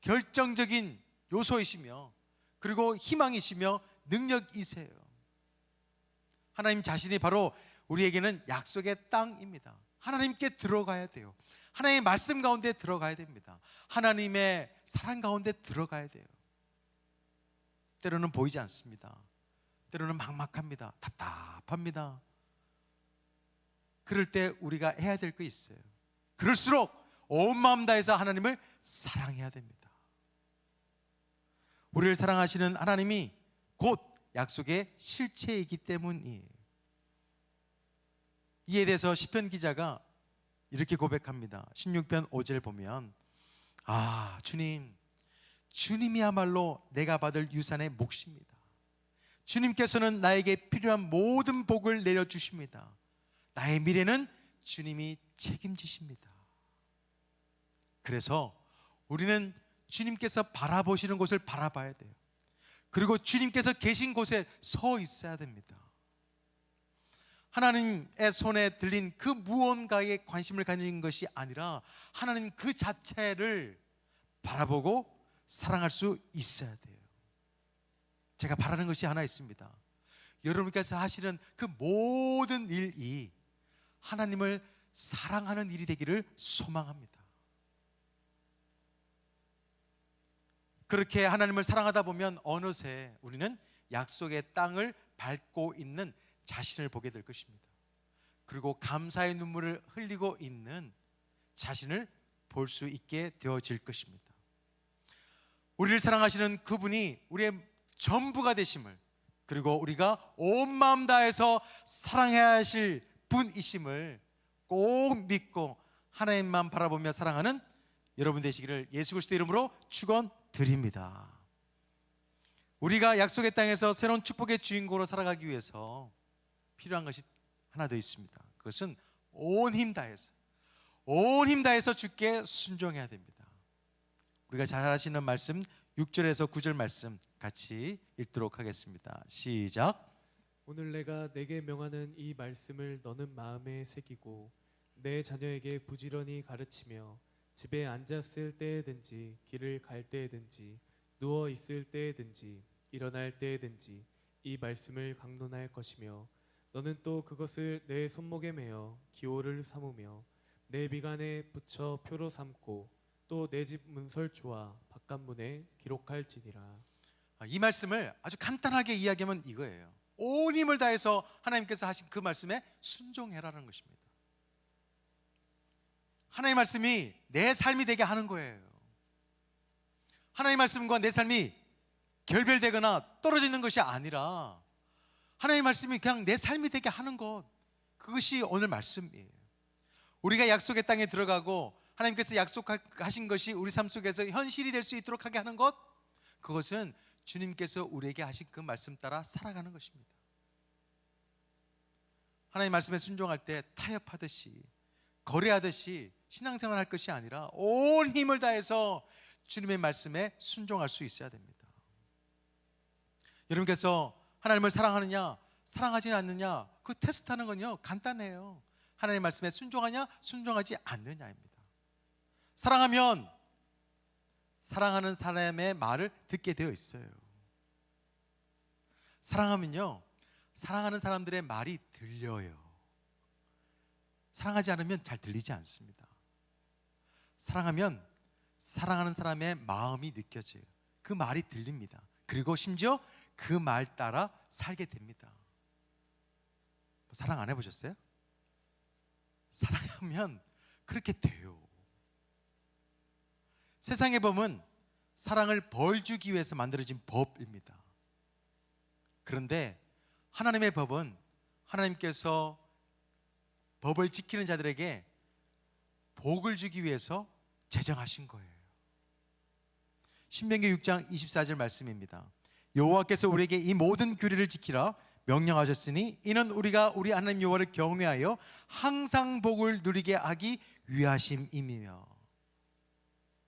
[SPEAKER 4] 결정적인 요소이시며 그리고 희망이시며 능력이세요. 하나님 자신이 바로 우리에게는 약속의 땅입니다. 하나님께 들어가야 돼요. 하나님의 말씀 가운데 들어가야 됩니다. 하나님의 사랑 가운데 들어가야 돼요. 때로는 보이지 않습니다. 때로는 막막합니다. 답답합니다. 그럴 때 우리가 해야 될 거 있어요. 그럴수록 온 마음 다해서 하나님을 사랑해야 됩니다. 우리를 사랑하시는 하나님이 곧 약속의 실체이기 때문이에요. 이에 대해서 시편 기자가 이렇게 고백합니다. 16편 5절 보면 주님이야말로 내가 받을 유산의 몫입니다. 주님께서는 나에게 필요한 모든 복을 내려주십니다. 나의 미래는 주님이 책임지십니다. 그래서 우리는 주님께서 바라보시는 곳을 바라봐야 돼요. 그리고 주님께서 계신 곳에 서 있어야 됩니다. 하나님의 손에 들린 그 무언가에 관심을 가진 것이 아니라 하나님 그 자체를 바라보고 사랑할 수 있어야 돼요. 제가 바라는 것이 하나 있습니다. 여러분께서 하시는 그 모든 일이 하나님을 사랑하는 일이 되기를 소망합니다. 그렇게 하나님을 사랑하다 보면 어느새 우리는 약속의 땅을 밟고 있는 자신을 보게 될 것입니다. 그리고 감사의 눈물을 흘리고 있는 자신을 볼 수 있게 되어질 것입니다. 우리를 사랑하시는 그분이 우리의 전부가 되심을, 그리고 우리가 온 마음 다해서 사랑해야 하실 분이심을 꼭 믿고 하나님만 바라보며 사랑하는 여러분 되시기를 예수 그리스도 이름으로 축원드립니다. 우리가 약속의 땅에서 새로운 축복의 주인공으로 살아가기 위해서 필요한 것이 하나 더 있습니다. 그것은 온 힘 다해서 주께 순종해야 됩니다. 우리가 잘 아시는 말씀 6절에서 9절 말씀 같이 읽도록 하겠습니다. 시작.
[SPEAKER 1] 오늘 내가 내게 명하는 이 말씀을 너는 마음에 새기고 내 자녀에게 부지런히 가르치며 집에 앉았을 때에든지 길을 갈 때에든지 누워 있을 때에든지 일어날 때에든지 이 말씀을 강론할 것이며 너는 또 그것을 내 손목에 매어 기호를 삼으며 내 미간에 붙여 표로 삼고 또 내 집 문설주와 바깥문에 기록할지니라.
[SPEAKER 4] 이 말씀을 아주 간단하게 이야기하면 이거예요. 온 힘을 다해서 하나님께서 하신 그 말씀에 순종해라는 것입니다. 하나님의 말씀이 내 삶이 되게 하는 거예요. 하나님의 말씀과 내 삶이 결별되거나 떨어져 있는 것이 아니라 하나님의 말씀이 그냥 내 삶이 되게 하는 것, 그것이 오늘 말씀이에요. 우리가 약속의 땅에 들어가고 하나님께서 약속하신 것이 우리 삶 속에서 현실이 될 수 있도록 하게 하는 것, 그것은 주님께서 우리에게 하신 그 말씀 따라 살아가는 것입니다. 하나님 말씀에 순종할 때 타협하듯이 거래하듯이 신앙생활 할 것이 아니라 온 힘을 다해서 주님의 말씀에 순종할 수 있어야 됩니다. 여러분께서 하나님을 사랑하느냐 사랑하지 않느냐, 그 테스트하는 건요 간단해요. 하나님 말씀에 순종하냐 순종하지 않느냐입니다. 사랑하면 사랑하는 사람의 말을 듣게 되어 있어요. 사랑하면요 사랑하는 사람들의 말이 들려요. 사랑하지 않으면 잘 들리지 않습니다. 사랑하면 사랑하는 사람의 마음이 느껴져요. 그 말이 들립니다. 그리고 심지어 그 말 따라 살게 됩니다. 사랑 안 해보셨어요? 사랑하면 그렇게 돼요. 세상의 법은 사랑을 벌 주기 위해서 만들어진 법입니다. 그런데 하나님의 법은 하나님께서 법을 지키는 자들에게 복을 주기 위해서 제정하신 거예요. 신명기 6장 24절 말씀입니다. 여호와께서 우리에게 이 모든 규례를 지키라 명령하셨으니 이는 우리가 우리 하나님 여호와를 경외하여 항상 복을 누리게 하기 위하심이며.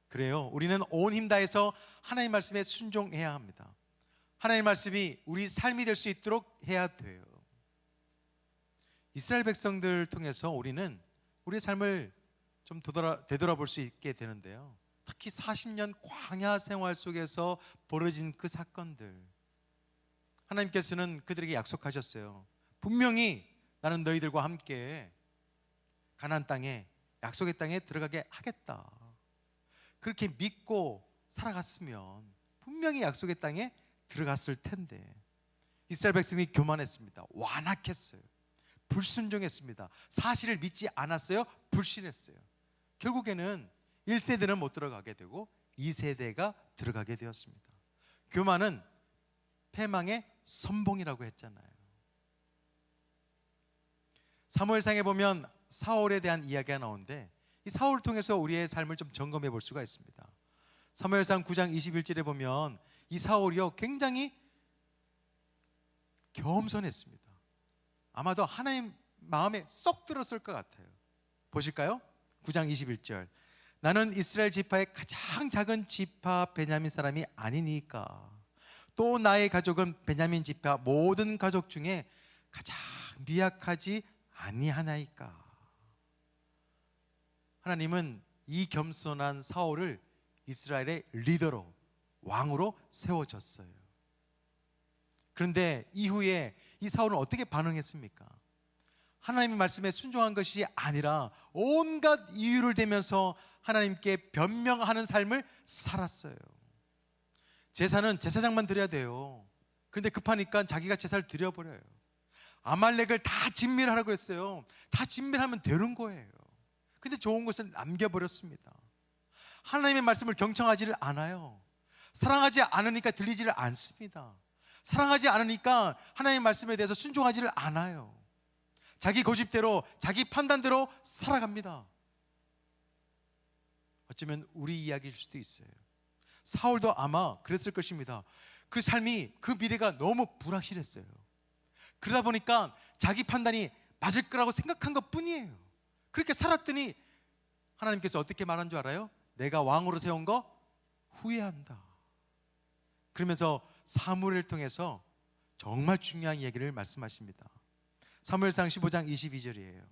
[SPEAKER 4] 그래요, 우리는 온 힘 다해서 하나님 말씀에 순종해야 합니다. 하나님 말씀이 우리 삶이 될 수 있도록 해야 돼요. 이스라엘 백성들 통해서 우리는 우리의 삶을 좀 되돌아볼 수 있게 되는데요, 특히 40년 광야 생활 속에서 벌어진 그 사건들, 하나님께서는 그들에게 약속하셨어요. 분명히 나는 너희들과 함께 가나안 땅에, 약속의 땅에 들어가게 하겠다. 그렇게 믿고 살아갔으면 분명히 약속의 땅에 들어갔을 텐데 이스라엘 백성이 교만했습니다. 완악했어요. 불순종했습니다. 사실을 믿지 않았어요. 불신했어요. 결국에는 1세대는 못 들어가게 되고 2세대가 들어가게 되었습니다. 교만은 패망의 선봉이라고 했잖아요. 사무엘상에 보면 사울에 대한 이야기가 나오는데 이 사울을 통해서 우리의 삶을 좀 점검해 볼 수가 있습니다. 사무엘상 9장 21절에 보면 이 사울이요 굉장히 겸손했습니다. 아마도 하나님 마음에 쏙 들었을 것 같아요. 보실까요? 9장 21절. 나는 이스라엘 지파의 가장 작은 지파 베냐민 사람이 아니니까 또 나의 가족은 베냐민 지파 모든 가족 중에 가장 미약하지 아니하나이까. 하나님은 이 겸손한 사울을 이스라엘의 리더로, 왕으로 세워줬어요. 그런데 이후에 이 사울은 어떻게 반응했습니까? 하나님의 말씀에 순종한 것이 아니라 온갖 이유를 대면서 하나님께 변명하는 삶을 살았어요. 제사는 제사장만 드려야 돼요. 그런데 급하니까 자기가 제사를 드려버려요. 아말렉을 다 진멸하라고 했어요. 다 진멸하면 되는 거예요. 근데 좋은 것을 남겨버렸습니다. 하나님의 말씀을 경청하지를 않아요. 사랑하지 않으니까 들리지를 않습니다. 사랑하지 않으니까 하나님의 말씀에 대해서 순종하지를 않아요. 자기 고집대로, 자기 판단대로 살아갑니다. 어쩌면 우리 이야기일 수도 있어요. 사울도 아마 그랬을 것입니다. 그 삶이, 그 미래가 너무 불확실했어요. 그러다 보니까 자기 판단이 맞을 거라고 생각한 것 뿐이에요. 그렇게 살았더니 하나님께서 어떻게 말한 줄 알아요? 내가 왕으로 세운 거 후회한다. 그러면서 사무엘을 통해서 정말 중요한 얘기를 말씀하십니다. 사무엘상 15장 22절이에요.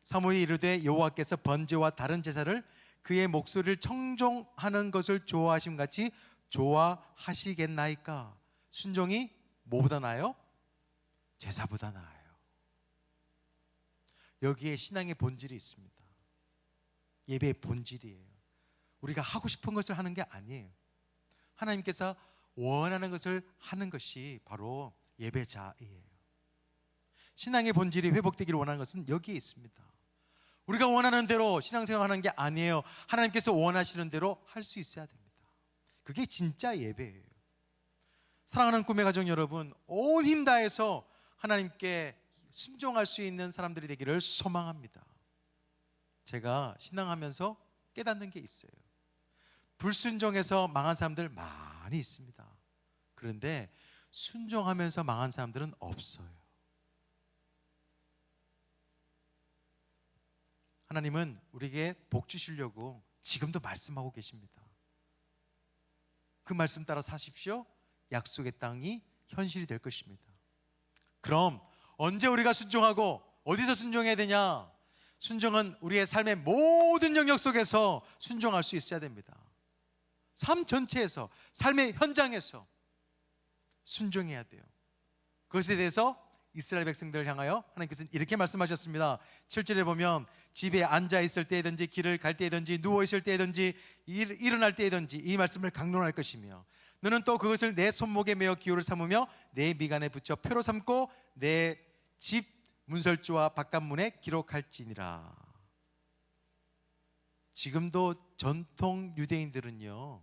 [SPEAKER 4] 사무엘이 이르되 여호와께서 번제와 다른 제사를 그의 목소리를 청종하는 것을 좋아하심 같이 좋아하시겠나이까. 순종이 뭐보다 나아요? 제사보다 나아요. 여기에 신앙의 본질이 있습니다. 예배의 본질이에요. 우리가 하고 싶은 것을 하는 게 아니에요. 하나님께서 원하는 것을 하는 것이 바로 예배자이에요. 신앙의 본질이 회복되기를 원하는 것은 여기에 있습니다. 우리가 원하는 대로 신앙생활하는 게 아니에요. 하나님께서 원하시는 대로 할 수 있어야 됩니다. 그게 진짜 예배예요. 사랑하는 꿈의 가족 여러분, 온 힘 다해서 하나님께 순종할 수 있는 사람들이 되기를 소망합니다. 제가 신앙하면서 깨닫는 게 있어요. 불순종해서 망한 사람들 많이 있습니다. 그런데 순종하면서 망한 사람들은 없어요. 하나님은 우리에게 복 주시려고 지금도 말씀하고 계십니다. 그 말씀 따라 사십시오. 약속의 땅이 현실이 될 것입니다. 그럼 언제 우리가 순종하고 어디서 순종해야 되냐? 순종은 우리의 삶의 모든 영역 속에서 순종할 수 있어야 됩니다. 삶 전체에서, 삶의 현장에서 순종해야 돼요. 그것에 대해서 이스라엘 백성들을 향하여 하나님께서는 이렇게 말씀하셨습니다. 7절에 보면 집에 앉아 있을 때든지 길을 갈 때든지 누워 있을 때든지 일어날 때든지 이 말씀을 강론할 것이며 너는 또 그것을 내 손목에 메어 기호를 삼으며 내 미간에 붙여 표로 삼고 내 집 문설주와 바깥문에 기록할지니라. 지금도 전통 유대인들은요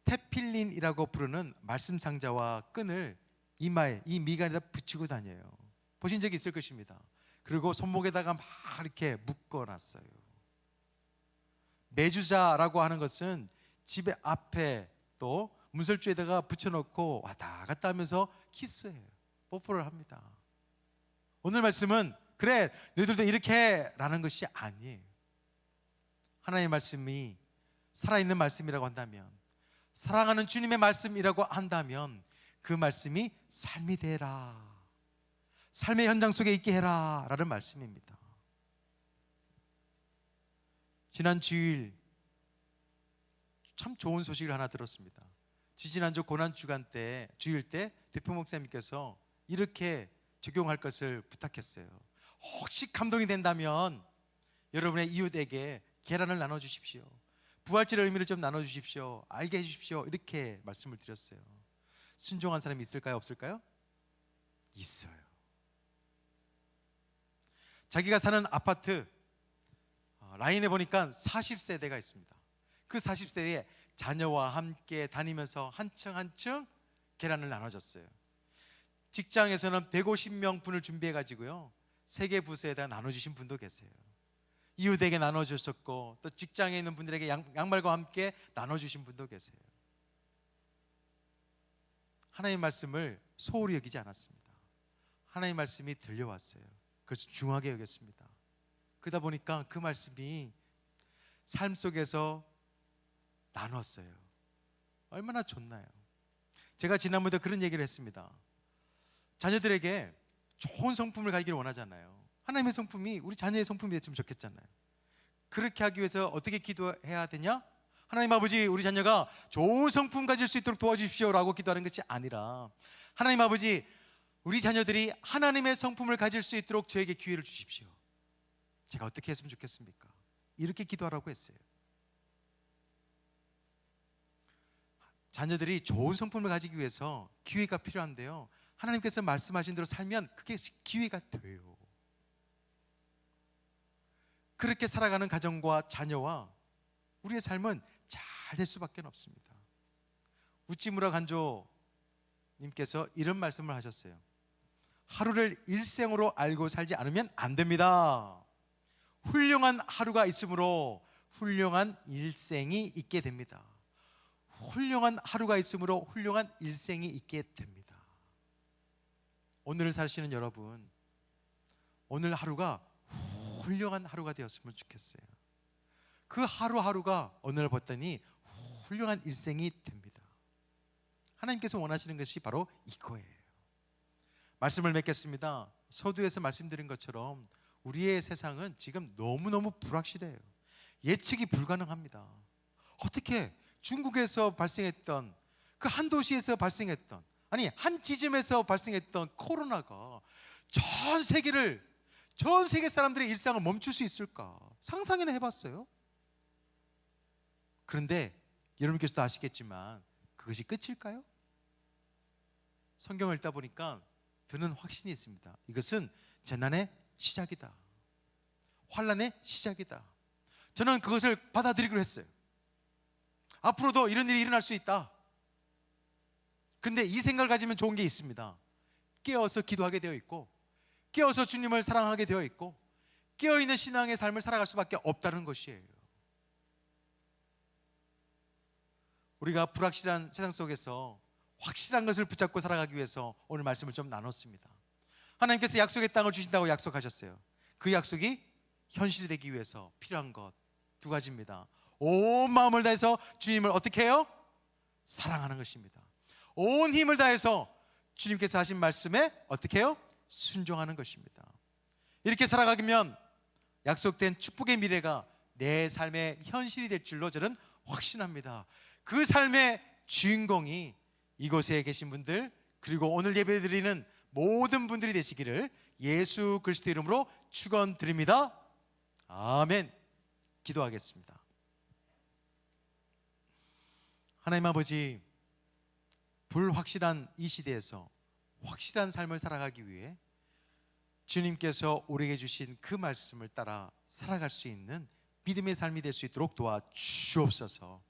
[SPEAKER 4] 테필린이라고 부르는 말씀 상자와 끈을 이마에, 이 미간에다 붙이고 다녀요. 보신 적이 있을 것입니다. 그리고 손목에다가 막 이렇게 묶어놨어요. 매주자라고 하는 것은 집의 앞에 또 문설주에다가 붙여놓고 왔다 갔다 하면서 키스해요. 뽀뽀를 합니다. 오늘 말씀은 그래 너희들도 이렇게 라는 것이 아니에요. 하나님의 말씀이 살아있는 말씀이라고 한다면, 사랑하는 주님의 말씀이라고 한다면 그 말씀이 삶이 되라, 삶의 현장 속에 있게 해라 라는 말씀입니다. 지난 주일 참 좋은 소식을 하나 들었습니다. 지지난주 고난주간 때, 주일 때 대표 목사님께서 이렇게 적용할 것을 부탁했어요. 혹시 감동이 된다면 여러분의 이웃에게 계란을 나눠주십시오. 부활절의 의미를 좀 나눠주십시오. 알게 해주십시오. 이렇게 말씀을 드렸어요. 순종한 사람이 있을까요? 없을까요? 있어요. 자기가 사는 아파트 라인에 보니까 40세대가 있습니다. 그 40세대에 자녀와 함께 다니면서 한층 한층 계란을 나눠줬어요. 직장에서는 150명 분을 준비해 가지고요, 세개 부서에다 나눠주신 분도 계세요. 이웃에게 나눠주셨고, 또 직장에 있는 분들에게 양말과 함께 나눠주신 분도 계세요. 하나님의 말씀을 소홀히 여기지 않았습니다. 하나님의 말씀이 들려왔어요. 그래서 중하게 여겼습니다. 그러다 보니까 그 말씀이 삶 속에서 나눴어요. 얼마나 좋나요? 제가 지난번에 그런 얘기를 했습니다. 자녀들에게 좋은 성품을 가지기를 원하잖아요. 하나님의 성품이 우리 자녀의 성품이 됐으면 좋겠잖아요. 그렇게 하기 위해서 어떻게 기도해야 되냐? 하나님 아버지, 우리 자녀가 좋은 성품 가질 수 있도록 도와주십시오 라고 기도하는 것이 아니라, 하나님 아버지, 우리 자녀들이 하나님의 성품을 가질 수 있도록 저에게 기회를 주십시오. 제가 어떻게 했으면 좋겠습니까? 이렇게 기도하라고 했어요. 자녀들이 좋은 성품을 가지기 위해서 기회가 필요한데요, 하나님께서 말씀하신 대로 살면 그게 기회가 돼요. 그렇게 살아가는 가정과 자녀와 우리의 삶은 잘 될 수밖에 없습니다. 우찌무라 간조님께서 이런 말씀을 하셨어요. 하루를 일생으로 알고 살지 않으면 안 됩니다. 훌륭한 하루가 있으므로 훌륭한 일생이 있게 됩니다. 훌륭한 하루가 있으므로 훌륭한 일생이 있게 됩니다. 오늘을 사시는 여러분, 오늘 하루가 훌륭한 하루가 되었으면 좋겠어요. 그 하루하루가 오늘 봤더니 훌륭한 일생이 됩니다. 하나님께서 원하시는 것이 바로 이거예요. 말씀을 맺겠습니다. 서두에서 말씀드린 것처럼 우리의 세상은 지금 너무너무 불확실해요. 예측이 불가능합니다. 어떻게 중국에서 발생했던, 그 한 도시에서 발생했던, 아니 한 지점에서 발생했던 코로나가 전 세계 사람들의 일상을 멈출 수 있을까? 상상이나 해봤어요? 그런데 여러분께서도 아시겠지만 그것이 끝일까요? 성경을 읽다 보니까 드는 확신이 있습니다. 이것은 재난의 시작이다. 환난의 시작이다. 저는 그것을 받아들이기로 했어요. 앞으로도 이런 일이 일어날 수 있다. 그런데 이 생각을 가지면 좋은 게 있습니다. 깨어서 기도하게 되어 있고, 깨어서 주님을 사랑하게 되어 있고, 깨어있는 신앙의 삶을 살아갈 수밖에 없다는 것이에요. 우리가 불확실한 세상 속에서 확실한 것을 붙잡고 살아가기 위해서 오늘 말씀을 좀 나눴습니다. 하나님께서 약속의 땅을 주신다고 약속하셨어요. 그 약속이 현실이 되기 위해서 필요한 것 두 가지입니다. 온 마음을 다해서 주님을 어떻게 해요? 사랑하는 것입니다. 온 힘을 다해서 주님께서 하신 말씀에 어떻게 해요? 순종하는 것입니다. 이렇게 살아가면 약속된 축복의 미래가 내 삶의 현실이 될 줄로 저는 확신합니다. 그 삶의 주인공이 이곳에 계신 분들, 그리고 오늘 예배드리는 모든 분들이 되시기를 예수 그리스도 이름으로 축원드립니다. 아멘. 기도하겠습니다. 하나님 아버지, 불확실한 이 시대에서 확실한 삶을 살아가기 위해 주님께서 우리에게 주신 그 말씀을 따라 살아갈 수 있는 믿음의 삶이 될 수 있도록 도와주옵소서.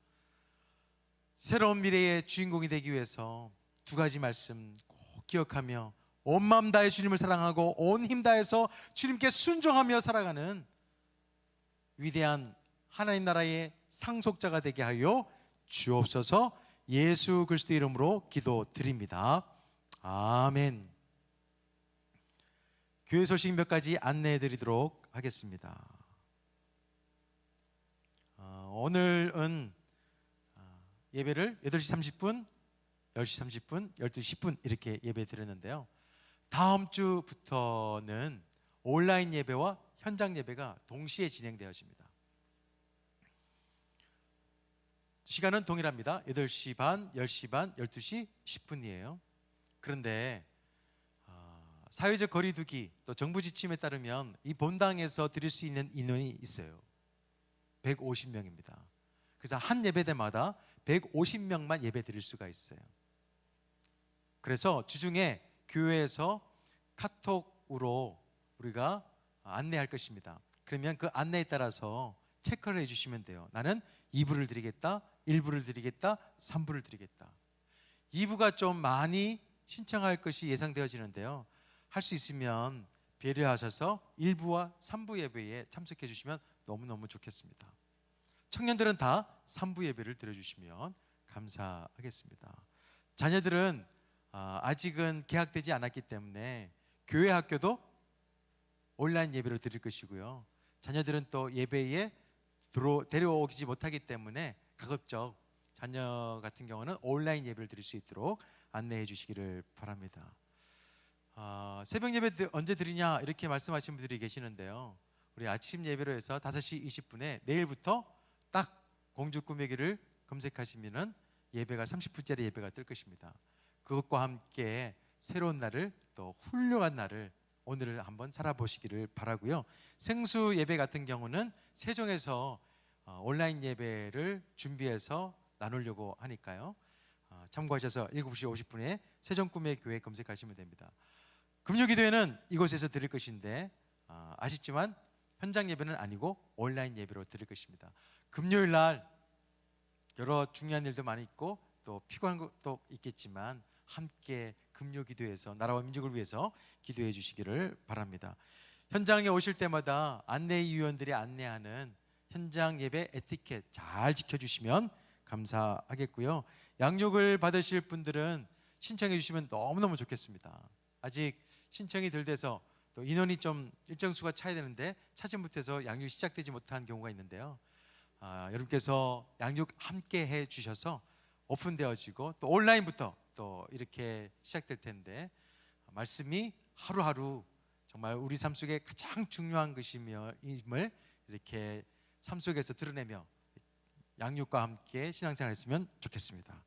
[SPEAKER 4] 새로운 미래의 주인공이 되기 위해서 두 가지 말씀 꼭 기억하며 온 마음 다해 주님을 사랑하고 온 힘 다해서 주님께 순종하며 살아가는 위대한 하나님 나라의 상속자가 되게 하여 주옵소서. 예수 그리스도 이름으로 기도드립니다. 아멘. 교회 소식 몇 가지 안내해 드리도록 하겠습니다. 오늘은 예배를 8시 30분, 10시 30분, 12시 10분 이렇게 예배 드렸는데요. 다음 주부터는 온라인 예배와 현장 예배가 동시에 진행되어집니다. 시간은 동일합니다. 8시 반, 10시 반, 12시 10분이에요. 그런데 사회적 거리두기 또 정부 지침에 따르면 이 본당에서 드릴 수 있는 인원이 있어요. 150명입니다. 그래서 한 예배대마다 150명만 예배 드릴 수가 있어요. 그래서 주중에 교회에서 카톡으로 우리가 안내할 것입니다. 그러면 그 안내에 따라서 체크를 해주시면 돼요. 나는 2부를 드리겠다, 1부를 드리겠다, 3부를 드리겠다. 2부가 좀 많이 신청할 것이 예상되어지는데요. 할 수 있으면 배려하셔서 1부와 3부 예배에 참석해 주시면 너무너무 좋겠습니다. 청년들은 다 3부 예배를 드려주시면 감사하겠습니다. 자녀들은 아직은 개학되지 않았기 때문에 교회 학교도 온라인 예배로 드릴 것이고요. 자녀들은 또 예배에 데려오지 못하기 때문에 가급적 자녀 같은 경우는 온라인 예배를 드릴 수 있도록 안내해 주시기를 바랍니다. 새벽 예배 언제 드리냐 이렇게 말씀하신 분들이 계시는데요. 우리 아침 예배로 해서 5시 20분에 내일부터 딱 공주 꾸미기를 검색하시면은 예배가 30분짜리 예배가 뜰 것입니다. 그것과 함께 새로운 날을 또 훌륭한 날을 오늘을 한번 살아보시기를 바라고요. 생수 예배 같은 경우는 세종에서 온라인 예배를 준비해서 나누려고 하니까요. 참고하셔서 7시 50분에 세종꿈의 교회 검색하시면 됩니다. 금요기도회는 이곳에서 드릴 것인데 아쉽지만 현장 예배는 아니고 온라인 예배로 드릴 것입니다. 금요일 날 여러 중요한 일도 많이 있고 또 피곤한 것도 있겠지만 함께 금요기도회에서 나라와 민족을 위해서 기도해 주시기를 바랍니다. 현장에 오실 때마다 안내위원들이 안내하는 현장 예배 에티켓 잘 지켜주시면 감사하겠고요. 양육을 받으실 분들은 신청해 주시면 너무너무 좋겠습니다. 아직 신청이 덜 돼서 또 인원이 좀 일정 수가 차야 되는데 차지 못해서 양육이 시작되지 못한 경우가 있는데요. 여러분께서 양육 함께 해 주셔서 오픈되어지고 또 온라인부터 또 이렇게 시작될 텐데 말씀이 하루하루 정말 우리 삶 속에 가장 중요한 것임을 이렇게 삶 속에서 드러내며 양육과 함께 신앙생활 했으면 좋겠습니다.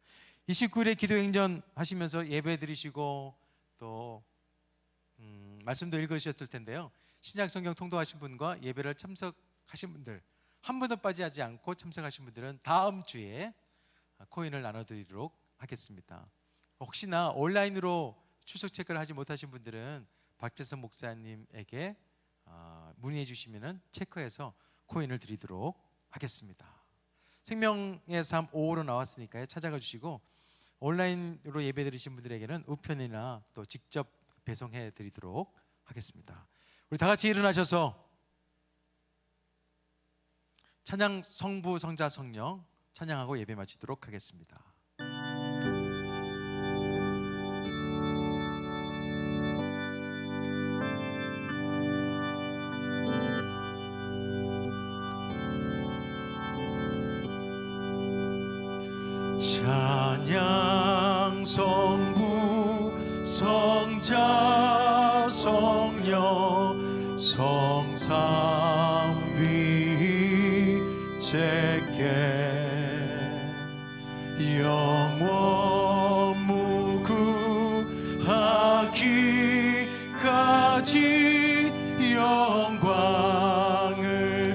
[SPEAKER 4] 29일에 기도행전 하시면서 예배 드리시고 또 말씀도 읽으셨을 텐데요. 신약성경 통독하신 분과 예배를 참석하신 분들 한 분도 빠지지 않고 참석하신 분들은 다음 주에 코인을 나눠드리도록 하겠습니다. 혹시나 온라인으로 출석 체크를 하지 못하신 분들은 박재선 목사님에게 문의해 주시면 체크해서 코인을 드리도록 하겠습니다. 생명의 삶 5호로 나왔으니까요. 찾아가 주시고 온라인으로 예배 드리신 분들에게는 우편이나 또 직접 배송해 드리도록 하겠습니다. 우리 다 같이 일어나셔서 찬양 성부 성자 성령 찬양하고 예배 마치도록 하겠습니다.
[SPEAKER 2] 찬양 성부 성자 성령 성삼위 제께 영원 무궁하기까지 영광을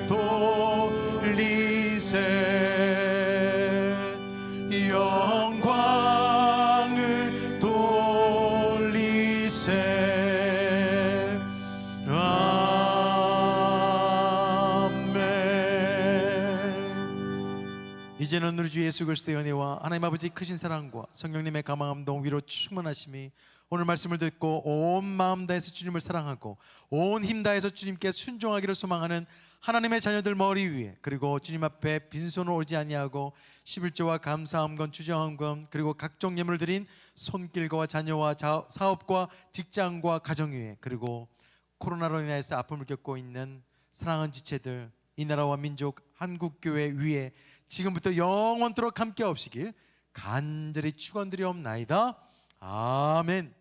[SPEAKER 2] 돌리세 영광을 돌리세 아멘.
[SPEAKER 4] 이제는 우리 주 예수 그리스도의 은혜와 하나님 아버지 크신 사랑과 성령님의 감화감동 위로 충만하심이 오늘 말씀을 듣고 온 마음 다해서 주님을 사랑하고 온 힘 다해서 주님께 순종하기를 소망하는 하나님의 자녀들 머리 위에 그리고 주님 앞에 빈손으로 오지 아니하고 11조와 감사함건 주정함건 그리고 각종 예물을 드린 손길과 자녀와 사업과 직장과 가정 위에 그리고 코로나로 인해서 아픔을 겪고 있는 사랑하는 지체들, 이 나라와 민족 한국교회 위에 지금부터 영원토록 함께 없시길 간절히 축원드리옵나이다. 아멘.